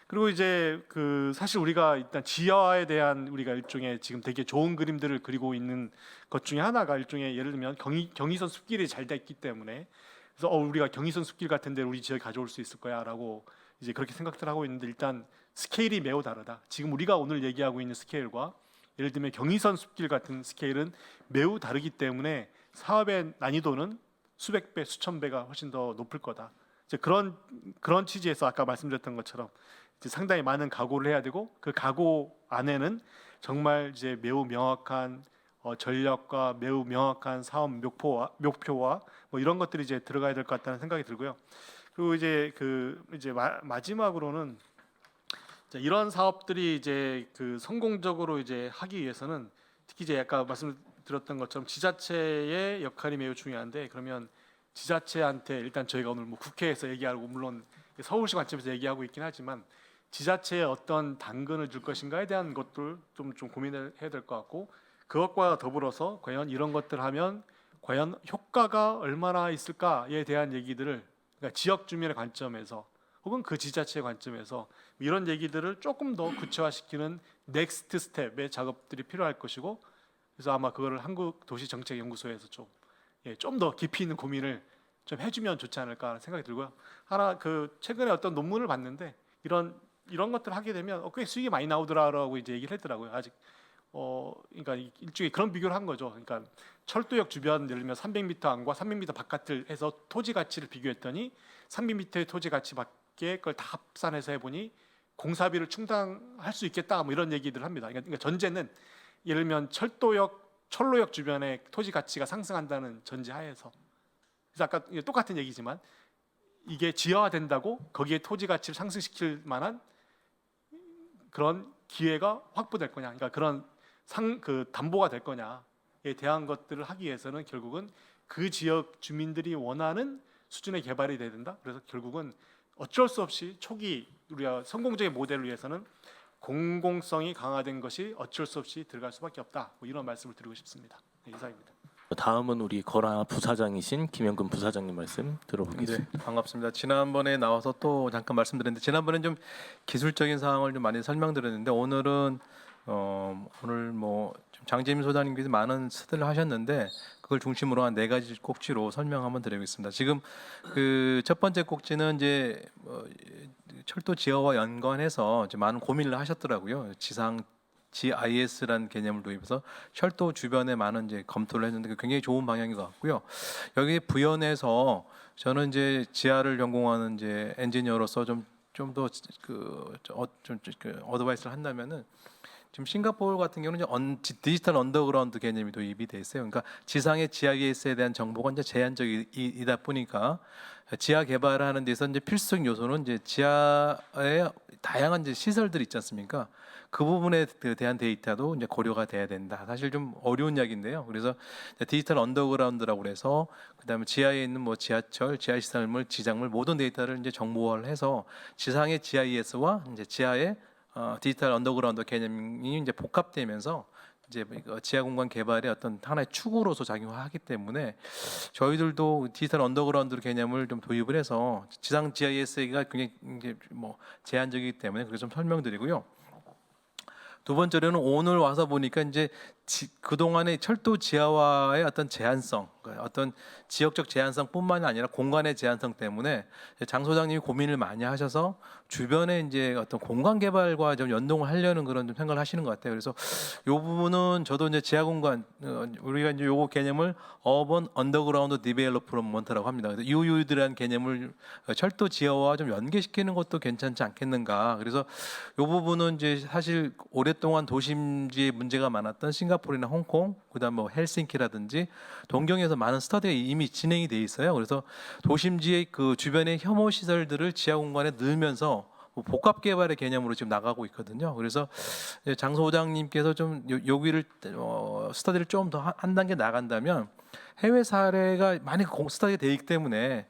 그리고 이제 그 사실 우리가 일단 지하에 대한 우리가 일종의 지금 되게 좋은 그림들을 그리고 있는 것 중에 하나가 일종의 예를 들면 경의선 숲길이 잘 됐기 때문에 그래서 우리가 경의선 숲길 같은 데를 우리 지역에 가져올 수 있을 거야라고 이제 그렇게 생각들 하고 있는데 일단 스케일이 매우 다르다. 지금 우리가 오늘 얘기하고 있는 스케일과 예를 들면 경의선 숲길 같은 스케일은 매우 다르기 때문에 사업의 난이도는 수백 배, 수천 배가 훨씬 더 높을 거다. 이제 그런 취지에서 아까 말씀드렸던 것처럼 이제 상당히 많은 각오를 해야 되고 그 각오 안에는 정말 이제 매우 명확한 전략과 매우 명확한 사업 목표와 뭐 이런 것들이 이제 들어가야 될 것 같다는 생각이 들고요. 그리고 이제 마지막으로는 이런 사업들이 이제 그 성공적으로 이제 하기 위해서는 특히 이제 아까 말씀드렸던 것처럼 지자체의 역할이 매우 중요한데 그러면 지자체한테 일단 저희가 오늘 뭐 국회에서 얘기하고 물론 서울시 관점에서 얘기하고 있긴 하지만 지자체에 어떤 당근을 줄 것인가에 대한 것들 좀 고민을 해야 될 것 같고 그것과 더불어서 과연 이런 것들 하면 과연 효과가 얼마나 있을까에 대한 얘기들을 그러니까 지역 주민의 관점에서 혹은 그 지자체의 관점에서 이런 얘기들을 조금 더 구체화시키는 넥스트 스텝의 작업들이 필요할 것이고 그래서 아마 그거를 한국도시정책연구소에서 좀 더 깊이 있는 고민을 좀 해주면 좋지 않을까 생각이 들고요. 하나 그 최근에 어떤 논문을 봤는데 이런 것들 하게 되면 꽤 수익이 많이 나오더라라고 이제 얘기를 했더라고요. 아직 그러니까 일종의 그런 비교를 한 거죠. 그러니까 철도역 주변 예를 들면 300m 안과 300m 바깥을 해서 토지 가치를 비교했더니 300m의 토지 가치 밖에 그걸 다 합산해서 해보니 공사비를 충당할 수 있겠다 뭐 이런 얘기들을 합니다. 그러니까 전제는 예를 들면 철로역 주변의 토지 가치가 상승한다는 전제하에서 그래서 아까 똑같은 얘기지만 이게 지하화된다고 거기에 토지 가치를 상승시킬 만한 그런 기회가 확보될 거냐, 그러니까 그런 그 담보가 될 거냐에 대한 것들을 하기 위해서는 결국은 그 지역 주민들이 원하는 수준의 개발이 돼야 된다. 그래서 결국은 어쩔 수 없이 초기 우리가 성공적인 모델을 위해서는 공공성이 강화된 것이 어쩔 수 없이 들어갈 수밖에 없다. 뭐 이런 말씀을 드리고 싶습니다. 네, 이상입니다. 다음은 우리 거라 부사장이신 김영근 부사장님 말씀 들어보겠습니다. 네, 반갑습니다. 지난번에 나와서 또 잠깐 말씀드렸는데 지난번엔 좀 기술적인 사항을 좀 많이 설명드렸는데 오늘은 오늘 좀 장재민 소장님께서 많은 스터디를 하셨는데 그걸 중심으로 한 4가지 꼭지로 설명 한번 드리겠습니다. 지금 그 첫 번째 꼭지는 이제 철도 지하와 연관해서 이제 많은 고민을 하셨더라고요. GIS라는 개념을 도입해서 철도 주변에 많은 이제 검토를 했는데 굉장히 좋은 방향인 것 같고요. 여기 부연해서 저는 이제 지하를 전공하는 이제 엔지니어로서 좀 더 어드바이스를 한다면은 지금 싱가포르 같은 경우는 이제 디지털 언더그라운드 개념이 도입이 돼 있어요. 그러니까 지상의 GIS에 대한 정보가 이제 제한적이다 보니까 지하 개발을 하는 데서 이제 필수적 요소는 이제 지하에 다양한 이제 시설들이 있지 않습니까? 그 부분에 대한 데이터도 이제 고려가 돼야 된다. 사실 좀 어려운 이야기인데요. 그래서 디지털 언더그라운드라고 그래서 그다음에 지하에 있는 뭐 지하철, 지하 시설물, 지상물 모든 데이터를 이제 정보화를 해서 지상의 GIS와 이제 지하의 디지털 언더그라운드 개념이 이제 복합되면서 이제 지하 공간 개발의 어떤 하나의 축으로서 작용하기 때문에 저희들도 디지털 언더그라운드 개념을 좀 도입을 해서 지상 GIS가 굉장히 이제 제한적이기 때문에 그렇게 좀 설명드리고요. 두 번째로는 오늘 와서 보니까 이제 그동안의 철도 지하화의 어떤 제한성, 어떤 지역적 제한성뿐만이 아니라 공간의 제한성 때문에 장 소장님이 고민을 많이 하셔서 주변에 이제 어떤 공간 개발과 좀 연동을 하려는 그런 좀 생각을 하시는 것 같아요. 그래서 이 부분은 저도 이제 지하 공간 우리가 이제 요거 개념을 어번 언더그라운드 디벨로프먼트라고 합니다. 그래서 UUD라는 개념을 철도 지하와 좀 연계시키는 것도 괜찮지 않겠는가. 그래서 이 부분은 이제 사실 오랫동안 도심지에 문제가 많았던 싱가포르나 홍콩, 그다음 뭐 헬싱키라든지 동경에서 많은 스터디가 이미 진행이 돼 있어요. 그래서 도심지의 그 주변의 혐오 시설들을 지하 공간에 넣으면서 복합 개발의 개념으로 지금 나가고 있거든요. 그래서 장 소장님께서 좀 여기를 스터디를 좀 더 한 단계 나간다면 해외 사례가 많이 스터디가 돼 있기 때문에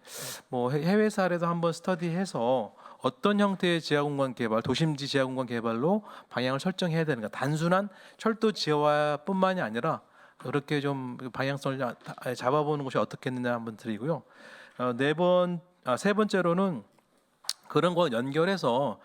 뭐 해외 사례도 한번 스터디해서 어떤 형태의 지하공간 개발, 도심지 지하공간 개발로 방향을 설정해야 되는가. 단순한 철도 지하화뿐만이 아니라 그렇게 좀 방향성을 잡아보는 것이 어떻겠느냐 한번 드리고요. 세 번째로는 그런 거 연결해서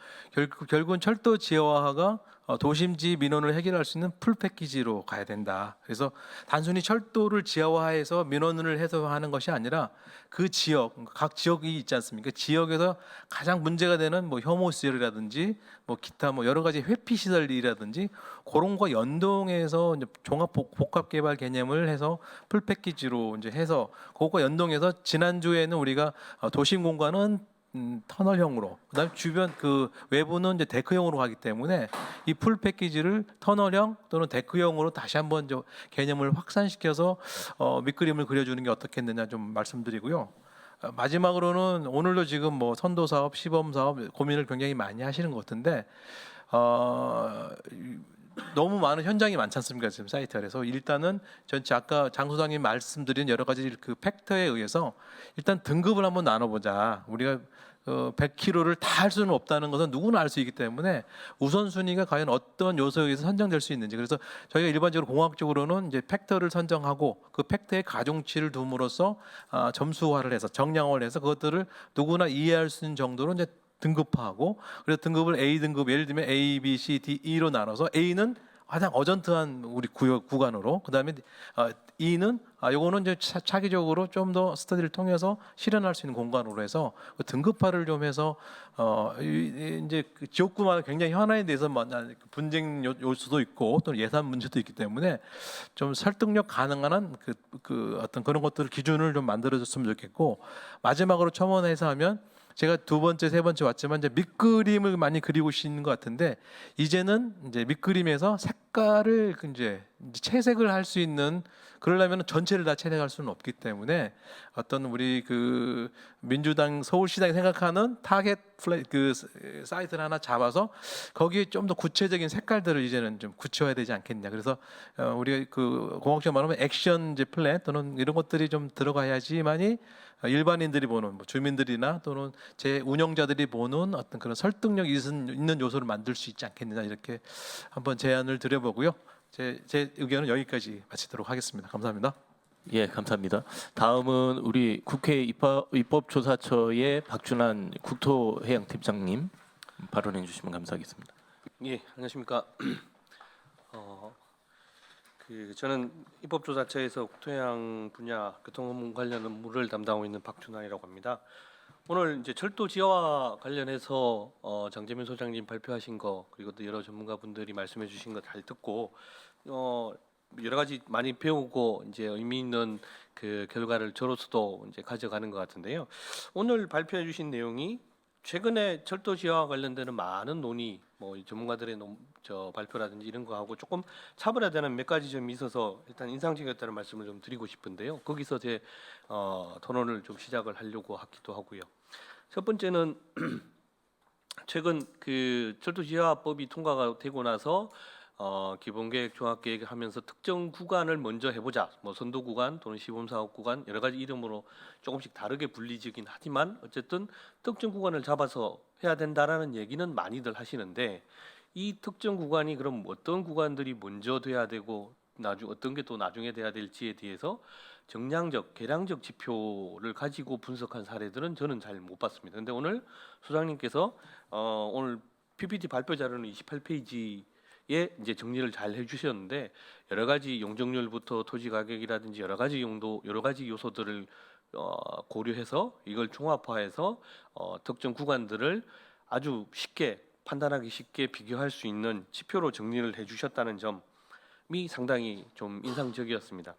결국은 철도 지하화가 도심지 민원을 해결할 수 있는 풀 패키지로 가야 된다. 그래서 단순히 철도를 지하화해서 민원을 해소하는 것이 아니라 그 지역, 각 지역이 있지 않습니까? 지역에서 가장 문제가 되는 뭐 혐오 시설이라든지 뭐 기타 뭐 여러 가지 회피 시설이라든지 그런 거 연동해서 이제 종합 복합 개발 개념을 해서 풀 패키지로 이제 해서 그거 연동해서 지난주에는 우리가 도심 공간은 터널형으로, 그다음에 주변 그 외부는 이제 데크형으로 가기 때문에 이 풀 패키지를 터널형 또는 데크형으로 다시 한번 저 개념을 확산시켜서 밑그림을 그려주는 게 어떻겠느냐 좀 말씀드리고요. 마지막으로는 오늘도 지금 뭐 선도 사업, 시범 사업 고민을 굉장히 많이 하시는 것 같은데 너무 많은 현장이 많지 않습니까 지금 사이트 아래서. 일단은 전체 아까 장 소장님 말씀드린 여러 가지 그 팩터에 의해서 일단 등급을 한번 나눠보자. 우리가 100km를 다 할 수는 없다는 것은 누구나 알 수 있기 때문에 우선순위가 과연 어떤 요소에 의해서 선정될 수 있는지, 그래서 저희가 일반적으로 공학적으로는 이제 팩터를 선정하고 그 팩터에 가중치를 둠으로써 점수화를 해서 정량화를 해서 그것들을 누구나 이해할 수 있는 정도로 이제 등급화하고, 그래서 등급을 A 등급, 예를 들면 A, B, C, D, E로 나눠서 A는 가장 어전트한 우리 구간으로, 그다음에 E는 요거는 이제 차기적으로 좀 더 스터디를 통해서 실현할 수 있는 공간으로 해서 그 등급화를 좀 해서 이제 그 지역구마다 굉장히 현안에 대해서 분쟁 요소도 있고 또 예산 문제도 있기 때문에 좀 설득력 가능한 그 어떤 그런 것들을 기준을 좀 만들어줬으면 좋겠고, 마지막으로 첨언해서 하면 제가 두 번째, 세 번째 왔지만 이제 밑그림을 많이 그리고 계시는 것 같은데 이제는 이제 밑그림에서 색깔을 이제 채색을 할 수 있는, 그러려면 전체를 다 채색할 수는 없기 때문에 어떤 우리 그 민주당 서울시장이 생각하는 타겟 그 사이트를 하나 잡아서 거기에 좀 더 구체적인 색깔들을 이제는 좀 굳혀야 되지 않겠냐. 그래서 우리 그 공학적 말하면 액션 이제 플랜 또는 이런 것들이 좀 들어가야지만이 일반인들이 보는 뭐 주민들이나 또는 제 운영자들이 보는 어떤 그런 설득력 있는 요소를 만들 수 있지 않겠느냐, 이렇게 한번 제안을 드려보고요. 제 의견은 여기까지 마치도록 하겠습니다. 감사합니다. 예, 감사합니다. 다음은 우리 국회 입법조사처의 박준환 국토해양팀장님 발언해 주시면 감사하겠습니다. 예, 안녕하십니까. 저는 입법조사처에서 국토해양 분야 교통 관련 업무를 담당하고 있는 박준환이라고 합니다. 오늘 이제 철도 지하화 관련해서 장재민 소장님 발표하신 거, 그리고 또 여러 전문가분들이 말씀해주신 거 잘 듣고 여러 가지 많이 배우고 이제 의미 있는 그 결과를 저로서도 이제 가져가는 것 같은데요. 오늘 발표해주신 내용이 최근에 철도 지하와 관련되는 많은 논의, 뭐 전문가들의 발표라든지 이런 거하고 조금 차별화되는 몇 가지 점이 있어서 일단 인상적이었다는 말씀을 좀 드리고 싶은데요. 거기서 제 토론을 좀 시작을 하려고 하기도 하고요. 첫 번째는 최근 그 철도 지하화법이 통과가 되고 나서 기본계획, 종합계획을 하면서 특정 구간을 먼저 해보자. 뭐 선도 구간 또는 시범사업 구간 여러 가지 이름으로 조금씩 다르게 불리지긴 하지만 어쨌든 특정 구간을 잡아서 해야 된다라는 얘기는 많이들 하시는데, 이 특정 구간이 그럼 어떤 구간들이 먼저 돼야 되고 어떤 게 또 나중에 돼야 될지에 대해서 정량적, 계량적 지표를 가지고 분석한 사례들은 저는 잘 못 봤습니다. 근데 오늘 소장님께서 오늘 PPT 발표 자료는 28페이지 에 이제 정리를 잘 해주셨는데, 여러 가지 용적률부터 토지 가격이라든지 여러 가지 요소들을 고려해서 이걸 종합화해서 특정 구간들을 아주 쉽게 판단하기 쉽게 비교할 수 있는 지표로 정리를 해주셨다는 점이 상당히 좀 인상적이었습니다.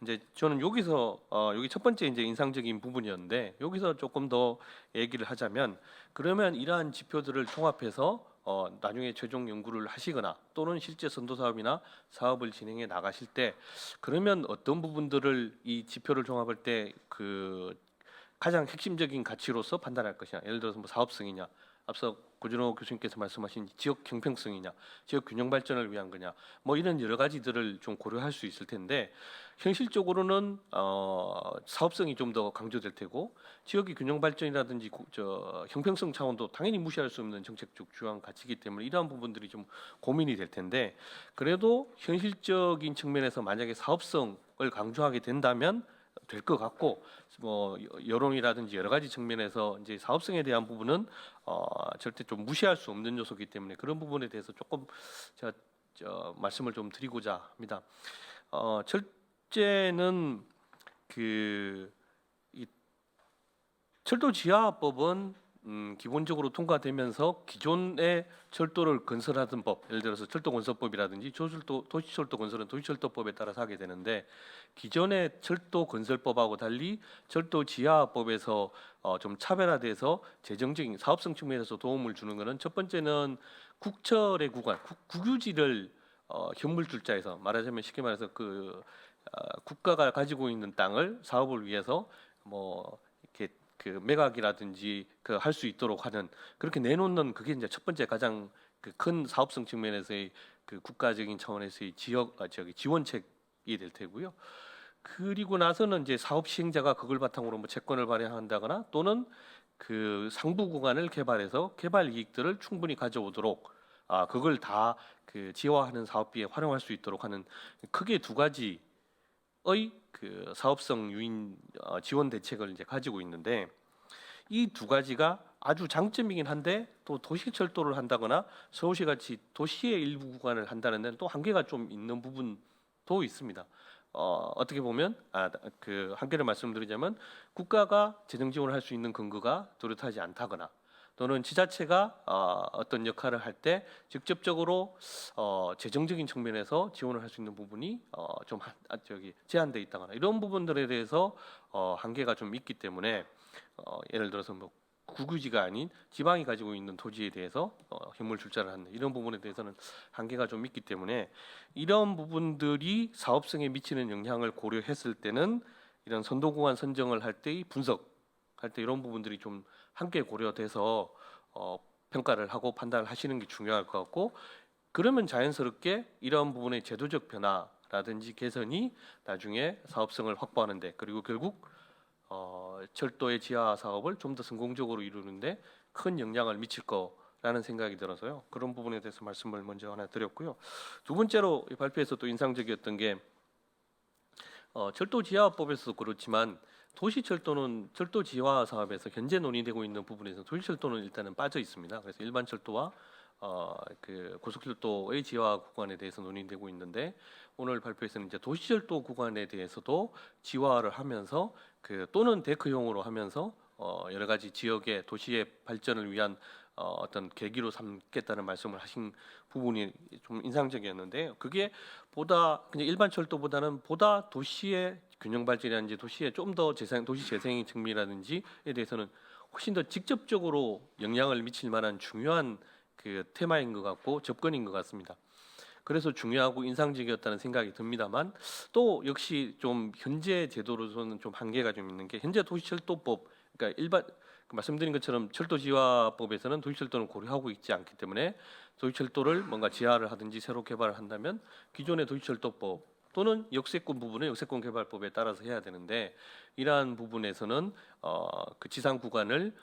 이제 저는 여기서 여기 첫 번째 이제 인상적인 부분이었는데, 여기서 조금 더 얘기를 하자면, 그러면 이러한 지표들을 종합해서 나중에 최종 연구를 하시거나 또는 실제 선도 사업이나 사업을 진행해 나가실 때 그러면 어떤 부분들을 이 지표를 종합할 때 그 가장 핵심적인 가치로서 판단할 것이냐, 예를 들어서 뭐 사업성이냐, 앞서 고준호 교수님께서 말씀하신 지역 형평성이냐, 지역 균형 발전을 위한 거냐, 뭐 이런 여러 가지들을 좀 고려할 수 있을 텐데, 현실적으로는 사업성이 좀 더 강조될 테고 지역의 균형 발전이라든지 형평성 차원도 당연히 무시할 수 없는 정책적 중요한 가치이기 때문에 이러한 부분들이 좀 고민이 될 텐데, 그래도 현실적인 측면에서 만약에 사업성을 강조하게 된다면 될 것 같고 뭐 여론이라든지 여러 가지 측면에서 이제 사업성에 대한 부분은 절대 좀 무시할 수 없는 요소이기 때문에 그런 부분에 대해서 조금 제가 말씀을 좀 드리고자 합니다. 첫째는 이 철도지하법은 기본적으로 통과되면서 기존의 철도를 건설하던 법, 예를 들어서 철도건설법이라든지 도시철도건설은 도시철도법에 따라서 하게 되는데 기존의 철도 건설법하고 달리 철도지하법에서 좀 차별화돼서 재정적인 사업성 측면에서 도움을 주는 것은 첫 번째는 국철의 구간, 국유지를 현물줄자에서 말하자면 쉽게 말해서 국가가 가지고 있는 땅을 사업을 위해서 뭐 이렇게 그 매각이라든지 할 수 있도록 하는 그렇게 내놓는 그게 이제 첫 번째 가장 큰 사업성 측면에서의 국가적인 차원에서의 지원책이 될 테고요. 그리고 나서는 이제 사업 시행자가 그걸 바탕으로 뭐 채권을 발행한다거나 또는 그 상부 구간을 개발해서 개발 이익들을 충분히 가져오도록 그걸 다 지화하는 사업비에 활용할 수 있도록 하는 크게 두 가지의 그 사업성 유인 지원 대책을 이제 가지고 있는데 이 두 가지가 아주 장점이긴 한데 또 도시철도를 한다거나 서울시 같이 도시의 일부 구간을 한다는 데는 또 한계가 좀 있는 부분도 있습니다. 어떻게 보면 그 한계를 말씀드리자면 국가가 재정 지원을 할 수 있는 근거가 뚜렷하지 않다거나 또는 지자체가 어떤 역할을 할 때 직접적으로 재정적인 측면에서 지원을 할 수 있는 부분이 좀 제한돼 있다거나 이런 부분들에 대해서 한계가 좀 있기 때문에 예를 들어서 뭐 국유지가 아닌 지방이 가지고 있는 토지에 대해서 현물 출자를 하는 이런 부분에 대해서는 한계가 좀 있기 때문에 이런 부분들이 사업성에 미치는 영향을 고려했을 때는 이런 선도구간 선정을 할 때의 분석할 때 이런 부분들이 좀 함께 고려돼서 평가를 하고 판단을 하시는 게 중요할 것 같고 그러면 자연스럽게 이런 부분의 제도적 변화라든지 개선이 나중에 사업성을 확보하는데 그리고 결국 철도의 지하 사업을 좀 더 성공적으로 이루는데 큰 영향을 미칠 거라는 생각이 들어서요. 그런 부분에 대해서 말씀을 먼저 하나 드렸고요. 두 번째로 이 발표에서 또 인상적이었던 게 철도 지하법에서도 그렇지만 도시철도는 철도 지하 사업에서 현재 논의되고 있는 부분에서 도시철도는 일단은 빠져 있습니다. 그래서 일반 철도와 그 고속철도의 지하 구간에 대해서 논의되고 있는데 오늘 발표에서는 이제 도시철도 구간에 대해서도 지화를 하면서 또는 데크형으로 하면서 여러 가지 지역의 도시의 발전을 위한 어떤 계기로 삼겠다는 말씀을 하신 부분이 좀 인상적이었는데 그게 보다 그냥 일반 철도보다는 보다 도시의 균형 발전이라든지 도시의 좀 더 도시 재생의 측면이라든지에 대해서는 훨씬 더 직접적으로 영향을 미칠 만한 중요한 그 테마인 것 같고 접근인 것 같습니다. 그래서 중요하고 인상적이었다는 생각이 듭니다만 또 역시 좀 현재 제도로서는 좀 한계가 좀 있는 게 현재 도시철도법 그러니까 일반 말씀드린 것처럼 철도지화법에서는 도시철도는 고려하고 있지 않기 때문에 도시철도를 뭔가 지하를 하든지 새로 개발을 한다면 기존의 도시철도법 또는 역세권 부분은 역세권 개발법에 따라서 해야 되는데 이러한 부분에서는 그 지상 구간을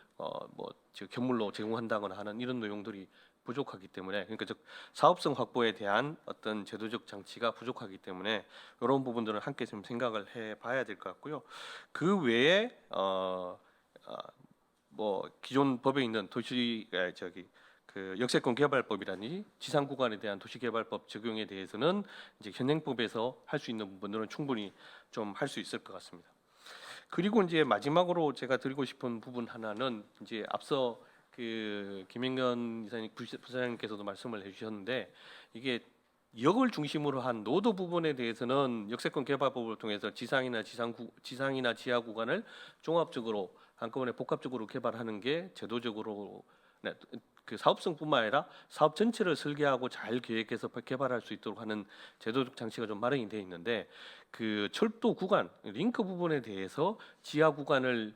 현물로 제공한다거나 하는 이런 내용들이 부족하기 때문에 그러니까 즉 사업성 확보에 대한 어떤 제도적 장치가 부족하기 때문에 이런 부분들은 함께 좀 생각을 해봐야 될 것 같고요. 그 외에 뭐 기존 법에 있는 그 역세권 개발법이라니 지상 구간에 대한 도시개발법 적용에 대해서는 이제 현행법에서 할 수 있는 부분들은 충분히 좀 할 수 있을 것 같습니다. 그리고 이제 마지막으로 제가 드리고 싶은 부분 하나는 이제 앞서 그 김영건 부사장님께서도 말씀을 해주셨는데 이게 역을 중심으로 한 노도 부분에 대해서는 역세권 개발법을 통해서 지상이나 지하 구간을 종합적으로 한꺼번에 복합적으로 개발하는 게 제도적으로 그 사업성뿐만 아니라 사업 전체를 설계하고 잘 계획해서 개발할 수 있도록 하는 제도적 장치가 좀 마련이 되어 있는데 그 철도 구간 링크 부분에 대해서 지하 구간을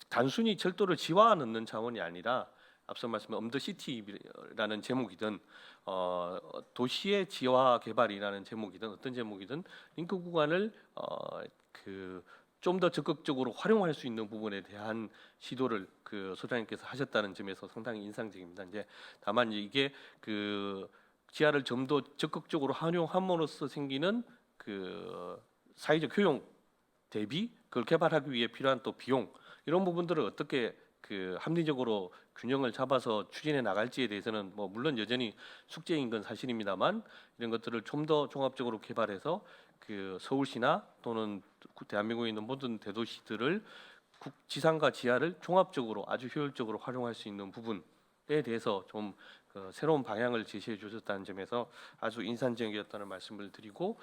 단순히 철도를 지화 넣는 차원이 아니라 앞서 말씀한 엄더시티라는 제목이든 도시의 지화 개발이라는 제목이든 어떤 제목이든 링크 구간을 좀 더 적극적으로 활용할 수 있는 부분에 대한 시도를 그 소장님께서 하셨다는 점에서 상당히 인상적입니다. 이제 다만 이게 그 지하를 좀 더 적극적으로 활용함으로써 생기는 그 사회적 효용 대비, 그걸 개발하기 위해 필요한 또 비용 이런 부분들을 어떻게 그 합리적으로 균형을 잡아서 추진해 나갈지에 대해서는 뭐 물론 여전히 숙제인 건 사실입니다만 이런 것들을 좀 더 종합적으로 개발해서 그 서울시나 또는 대한민국에 있는 모든 대도시들을 지상과 지하를 종합적으로 아주 효율적으로 활용할 수 있는 부분에 대해서 좀 그 새로운 방향을 제시해 주셨다는 점에서 아주 인상적이었다는 말씀을 드리고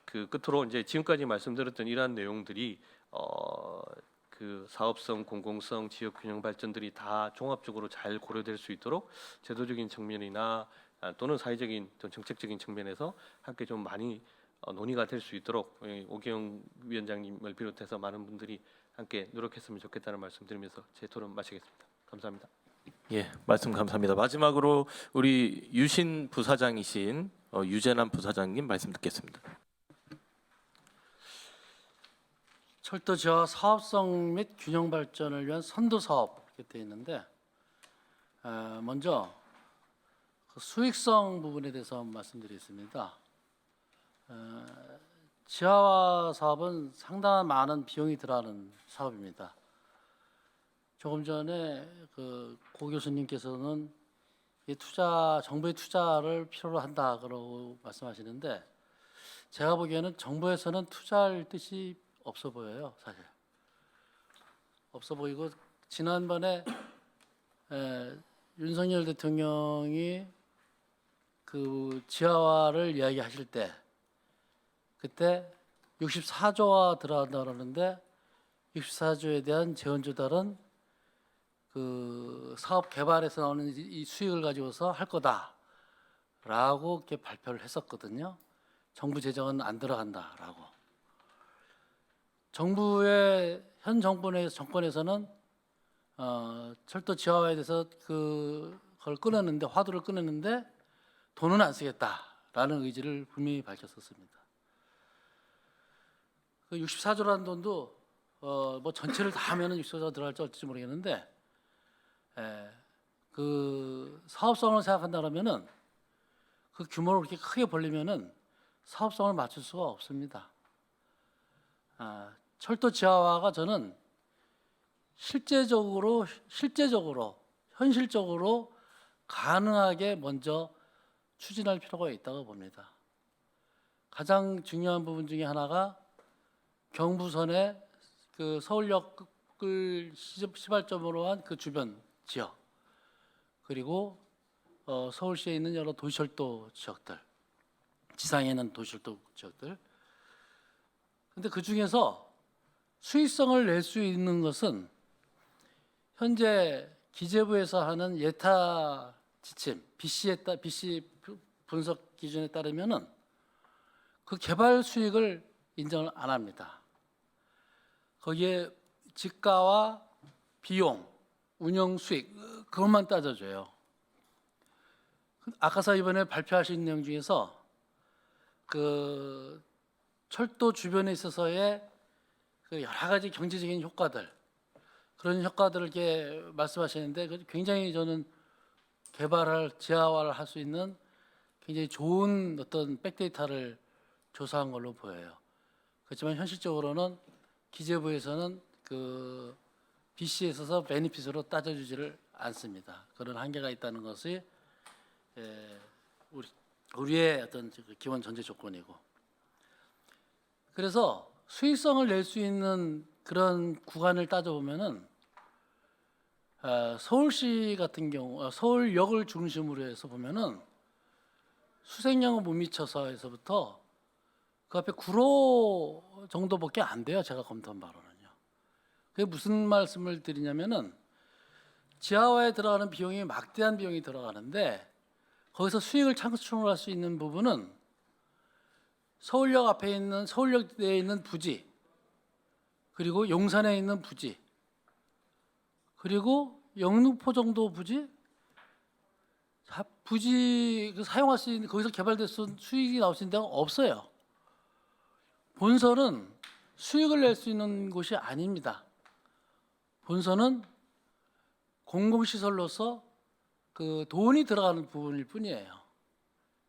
그 끝으로 이제 지금까지 말씀드렸던 이러한 내용들이 그 사업성, 공공성, 지역 균형 발전들이 다 종합적으로 잘 고려될 수 있도록 제도적인 측면이나 또는 사회적인 정책적인 측면에서 함께 좀 많이 논의가 될 수 있도록 오기영 위원장님을 비롯해서 많은 분들이 함께 노력했으면 좋겠다는 말씀드리면서 제 토론 마치겠습니다. 감사합니다. 예, 말씀 감사합니다. 마지막으로 우리 유신 부사장이신 유재남 부사장님 말씀 듣겠습니다. 철도 지하 사업성 및 균형 발전을 위한 선도 사업 이렇게 되어 있는데 먼저 그 수익성 부분에 대해서 말씀드리겠습니다. 지하화 사업은 상당한 많은 비용이 들어가는 사업입니다. 조금 전에 그 고 교수님께서는 이 정부의 투자를 필요로 한다 그러고 말씀하시는데 제가 보기에는 정부에서는 투자할 뜻이 없어 보여요, 사실. 없어 보이고 지난번에 윤석열 대통령이 그 지하화를 이야기하실 때 그때 64조가 들어간다 그러는데 64조에 대한 재원 조달은 그 사업 개발에서 나오는 이 수익을 가지고서 할 거다라고 이렇게 발표를 했었거든요. 정부 재정은 안 들어간다라고. 정부의 현 정권에서는 철도 지하화에 대해서 그걸 끊었는데 화두를 끊었는데 돈은 안 쓰겠다라는 의지를 분명히 밝혔었습니다. 그 64조라는 돈도 뭐 전체를 다 하면은 64조가 들어갈지 어떨지 모르겠는데 그 사업성을 생각한다 그러면은 그 규모를 그렇게 크게 벌리면은 사업성을 맞출 수가 없습니다. 철도 지하화가 저는 실제적으로 현실적으로 가능하게 먼저 추진할 필요가 있다고 봅니다. 가장 중요한 부분 중에 하나가 경부선의 그 서울역을 시발점으로 한 그 주변 지역 그리고 서울시에 있는 여러 도시철도 지역들, 지상에 있는 도시철도 지역들. 근데 그 중에서 수익성을 낼 수 있는 것은 현재 기재부에서 하는 예타 지침, BC 분석 기준에 따르면은 그 개발 수익을 인정을 안 합니다. 거기에 지가와 비용, 운영 수익 그것만 따져줘요. 아까서 이번에 발표하신 내용 중에서 그 철도 주변에 있어서의 그 여러 가지 경제적인 효과들 그런 효과들을 이렇게 말씀하시는데 굉장히 저는 지하화를 할 수 있는 굉장히 좋은 어떤 백데이터를 조사한 걸로 보여요. 그렇지만 현실적으로는 기재부에서는 그 BC에 있어서 베니핏으로 따져주지를 않습니다. 그런 한계가 있다는 것이 우리의 어떤 기본 전제 조건이고, 그래서 수익성을 낼 수 있는 그런 구간을 따져보면은 서울시 같은 경우 서울역을 중심으로 해서 보면은 수색량은 못 미쳐서에서부터 그 앞에 구로 정도밖에 안 돼요. 제가 검토한 바로는요. 그게 무슨 말씀을 드리냐면은 지하화에 들어가는 비용이 막대한 비용이 들어가는데 거기서 수익을 창출할 수 있는 부분은 서울역 앞에 있는 서울역 내에 있는 부지, 그리고 용산에 있는 부지, 그리고 영등포 정도 부지 사용할 수 있는 거기서 개발될 수 있는 수익이 나올 수 있는 데가 없어요. 본선은 수익을 낼 수 있는 곳이 아닙니다. 본선은 공공시설로서 그 돈이 들어가는 부분일 뿐이에요.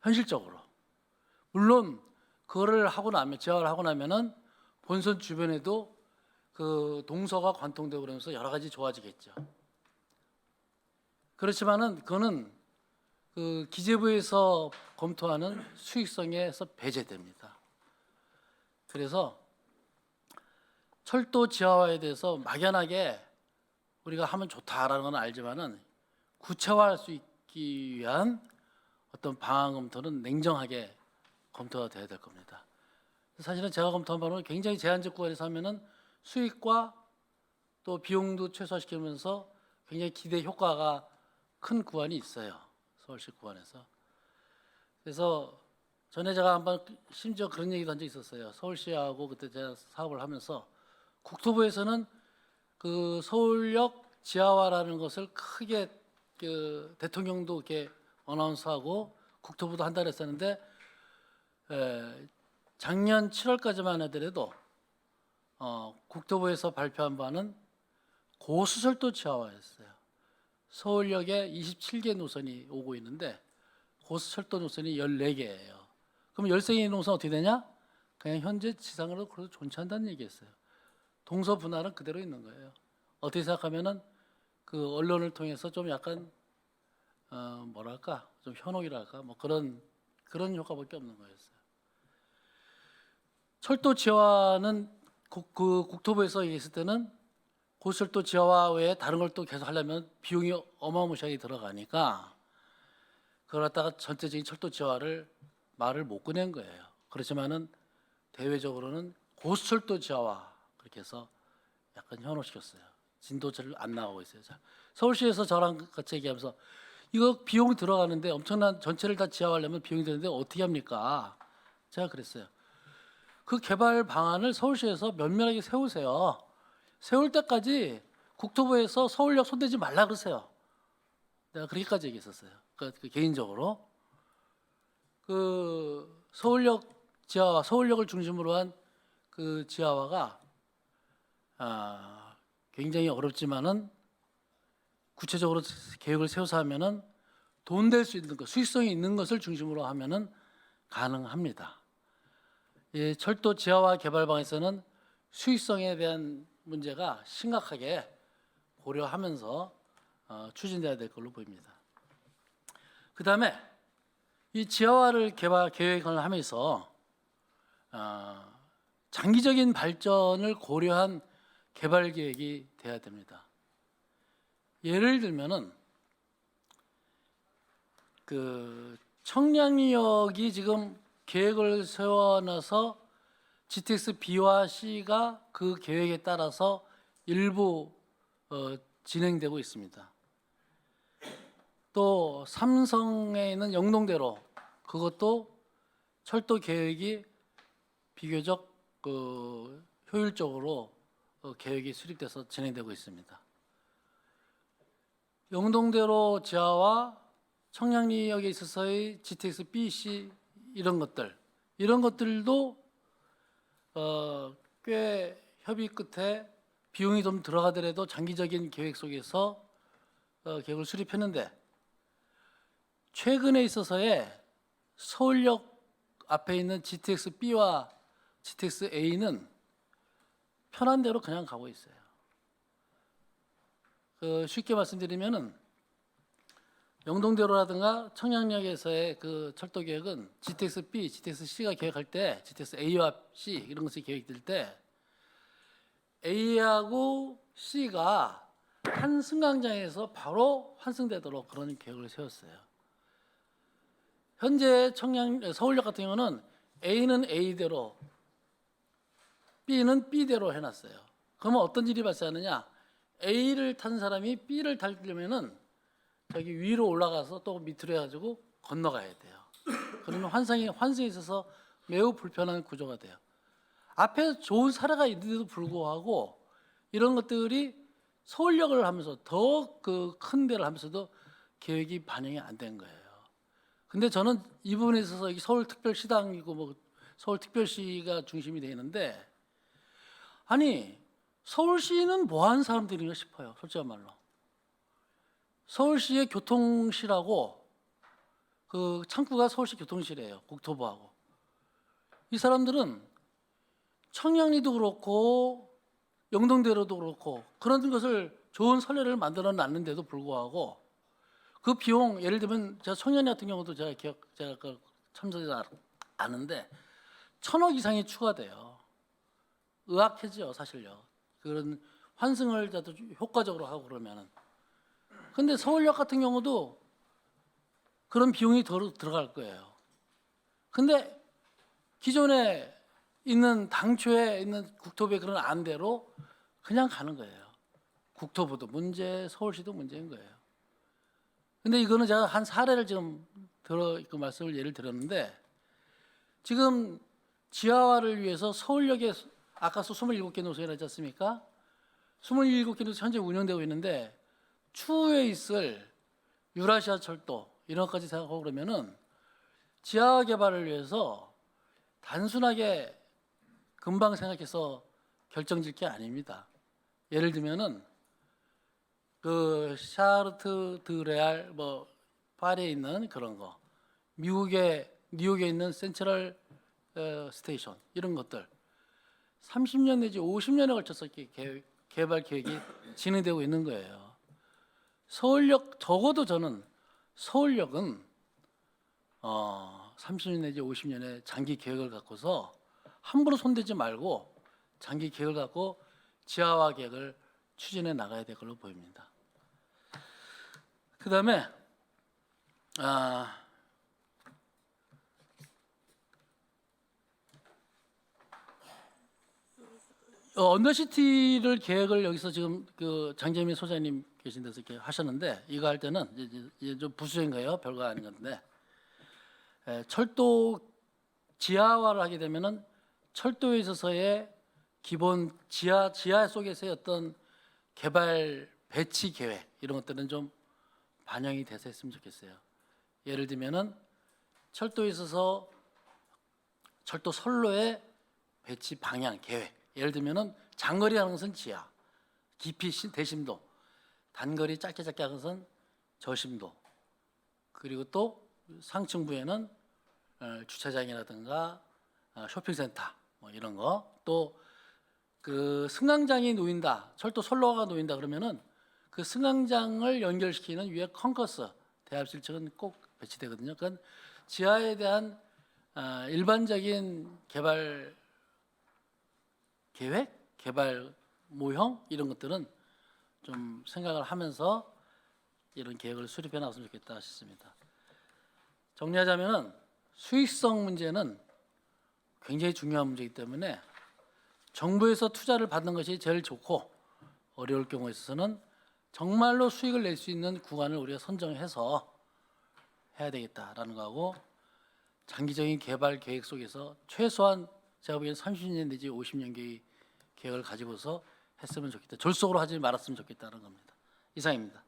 현실적으로. 물론 그거를 하고 나면 지하화를 하고 나면은 본선 주변에도 그 동서가 관통되고 그러면서 여러 가지 좋아지겠죠. 그렇지만은 그거는 그 기재부에서 검토하는 수익성에서 배제됩니다. 그래서 철도 지하화에 대해서 막연하게 우리가 하면 좋다라는 건 알지만은 구체화할 수 있기 위한 어떤 방안 검토는 냉정하게 검토가 돼야 될 겁니다. 사실은 제가 검토한 바로는 굉장히 제한적 구간에서 하면은 수익과 또 비용도 최소화시키면서 굉장히 기대 효과가 큰 구간이 있어요. 서울시 구간에서. 그래서 전에 제가 한번 심지어 그런 얘기도 한 적이 있었어요. 서울시하고 그때 제가 사업을 하면서 국토부에서는 그 서울역 지하화라는 것을 크게 그 대통령도 이렇게 어나운스하고 국토부도 한다 그랬었는데 작년 7월까지만 하더라도 국토부에서 발표한 바는 고수철도 지하화였어요. 서울역에 27개 노선이 오고 있는데 고수철도 노선이 14개예요. 그럼 13개 노선 어떻게 되냐? 그냥 현재 지상으로 그래도 존치한다는 얘기였어요. 동서 분할은 그대로 있는 거예요. 어떻게 생각하면은 그 언론을 통해서 좀 약간 뭐랄까 좀 현혹이랄까 뭐 그런 효과밖에 없는 거였어요. 철도 지하화는 국토부에서 얘기했을 때는 고철도 지하화 외에 다른 걸 또 계속 하려면 비용이 어마무시하게 들어가니까 그걸 갖다가 전체적인 철도 지하화를 말을 못 꺼낸 거예요. 그렇지만은 대외적으로는 고철도 지하화 그렇게 해서 약간 현혹시켰어요. 진도를 안 나가고 있어요. 자, 서울시에서 저랑 같이 얘기하면서 이거 비용이 들어가는데 엄청난 전체를 다 지하화하려면 비용이 드는데 어떻게 합니까? 제가 그랬어요. 그 개발 방안을 서울시에서 면밀하게 세우세요. 세울 때까지 국토부에서 서울역 손대지 말라 그러세요. 내가 그렇게까지 얘기했었어요. 그 개인적으로 그 서울역 지하화, 서울역을 중심으로 한 그 지하화가 굉장히 어렵지만은 구체적으로 계획을 세워서 하면은 돈 될 수 있는 것, 수익성이 있는 것을 중심으로 하면은 가능합니다. 이 철도 지하화 개발 방에서는 수익성에 대한 문제가 심각하게 고려하면서 추진돼야 될 걸로 보입니다. 그 다음에 이 지하화를 계획을 하면서 장기적인 발전을 고려한 개발 계획이 돼야 됩니다. 예를 들면은 그 청량리역이 지금 계획을 세워놔서 GTX B와 C가 그 계획에 따라서 일부 진행되고 있습니다. 또 삼성에 있는 영동대로 그것도 철도 계획이 비교적 효율적으로 계획이 수립돼서 진행되고 있습니다. 영동대로 지하와 청량리역에 있어서의 GTX B, C 이런 것들도 꽤 협의 끝에 비용이 좀 들어가더라도 장기적인 계획 속에서 계획을 수립했는데 최근에 있어서의 서울역 앞에 있는 GTX B와 GTX A는 편한 대로 그냥 가고 있어요. 쉽게 말씀드리면은 영동대로라든가 청량역에서의 그 철도 계획은 GTX B, GTX C가 계획할 때 GTX A와 C 이런 것이 계획될 때 A하고 C가 한 승강장에서 바로 환승되도록 그런 계획을 세웠어요. 현재 서울역 같은 경우는 A는 A대로 B는 B대로 해놨어요. 그러면 어떤 일이 발생하느냐? A를 탄 사람이 B를 타려면은 저기 위로 올라가서 또 밑으로 해가지고 건너가야 돼요. 그러면 환승에 있어서 매우 불편한 구조가 돼요. 앞에 좋은 사례가 있는데도 불구하고 이런 것들이 서울역을 하면서 더 그 큰 데를 하면서도 계획이 반영이 안 된 거예요. 근데 저는 이 부분에 있어서 서울특별시당이고 뭐 서울특별시가 중심이 되어 있는데 아니 서울시는 뭐 하는 사람들인가 싶어요. 솔직한 말로. 서울시의 교통실하고 그 창구가 서울시 교통실이에요. 국토부하고. 이 사람들은 청량리도 그렇고 영동대로도 그렇고 그런 것을 좋은 선례를 만들어 놨는데도 불구하고 그 비용 예를 들면 제가 청량리 같은 경우도 제가 그 참석해서 아는데 1,000억 이상이 추가돼요. 의학해지요 사실요. 그런 환승을 자도 효과적으로 하고 그러면은. 근데 서울역 같은 경우도 그런 비용이 더 들어갈 거예요. 근데 기존에 있는 당초에 있는 국토부의 그런 안대로 그냥 가는 거예요. 국토부도 문제, 서울시도 문제인 거예요. 근데 이거는 제가 한 사례를 지금 그 말씀을 예를 들었는데 지금 지하화를 위해서 서울역에 아까 27개 노선이라 했지 않습니까? 27개 노선 현재 운영되고 있는데 추후에 있을 유라시아 철도 이런 것까지 생각하고 그러면은 지하 개발을 위해서 단순하게 금방 생각해서 결정질 게 아닙니다. 예를 들면은 그 샤르트 드 레알 뭐 파리에 있는 그런 거, 미국의 뉴욕에 있는 센트럴 스테이션 이런 것들 30년 내지 50년에 걸쳐서 개발 계획이 진행되고 있는 거예요. 서울역 적어도 저는 서울역은 30년 내지 50년의 장기 계획을 갖고서 함부로 손대지 말고 장기 계획을 갖고 지하화 계획을 추진해 나가야 될 걸로 보입니다. 그다음에 언더시티를 계획을 여기서 지금 그 장재민 소장님 계신 데서 이렇게 하셨는데 이거 할 때는 이제 좀 부수인 거예요. 별거 아닌 건데 철도 지하화를 하게 되면은 철도에 있어서의 기본 지하 속에서의 어떤 개발 배치 계획 이런 것들은 좀 반영이 돼서 했으면 좋겠어요. 예를 들면은 철도에 있어서 철도 선로의 배치 방향 계획. 예를 들면은 장거리 하는 것은 지하, 깊이 대심도, 단거리 짧게 하는 것은 저심도. 그리고 또 상층부에는 주차장이라든가 쇼핑센터 뭐 이런 거. 또 그 승강장이 놓인다, 철도 선로가 놓인다 그러면은 그 승강장을 연결시키는 위에 컨커스 대합실층은 꼭 배치되거든요. 그러니까 지하에 대한 일반적인 개발 계획, 개발 모형 이런 것들은 좀 생각을 하면서 이런 계획을 수립해 나갔으면 좋겠다 싶습니다. 정리하자면은 수익성 문제는 굉장히 중요한 문제이기 때문에 정부에서 투자를 받는 것이 제일 좋고 어려울 경우에 있어서는 정말로 수익을 낼 수 있는 구간을 우리가 선정해서 해야 되겠다라는 거하고 장기적인 개발 계획 속에서 최소한 제가 보기엔 30년 내지 50년계의 계획을 가지고서 했으면 좋겠다. 졸속으로 하지 말았으면 좋겠다는 겁니다. 이상입니다.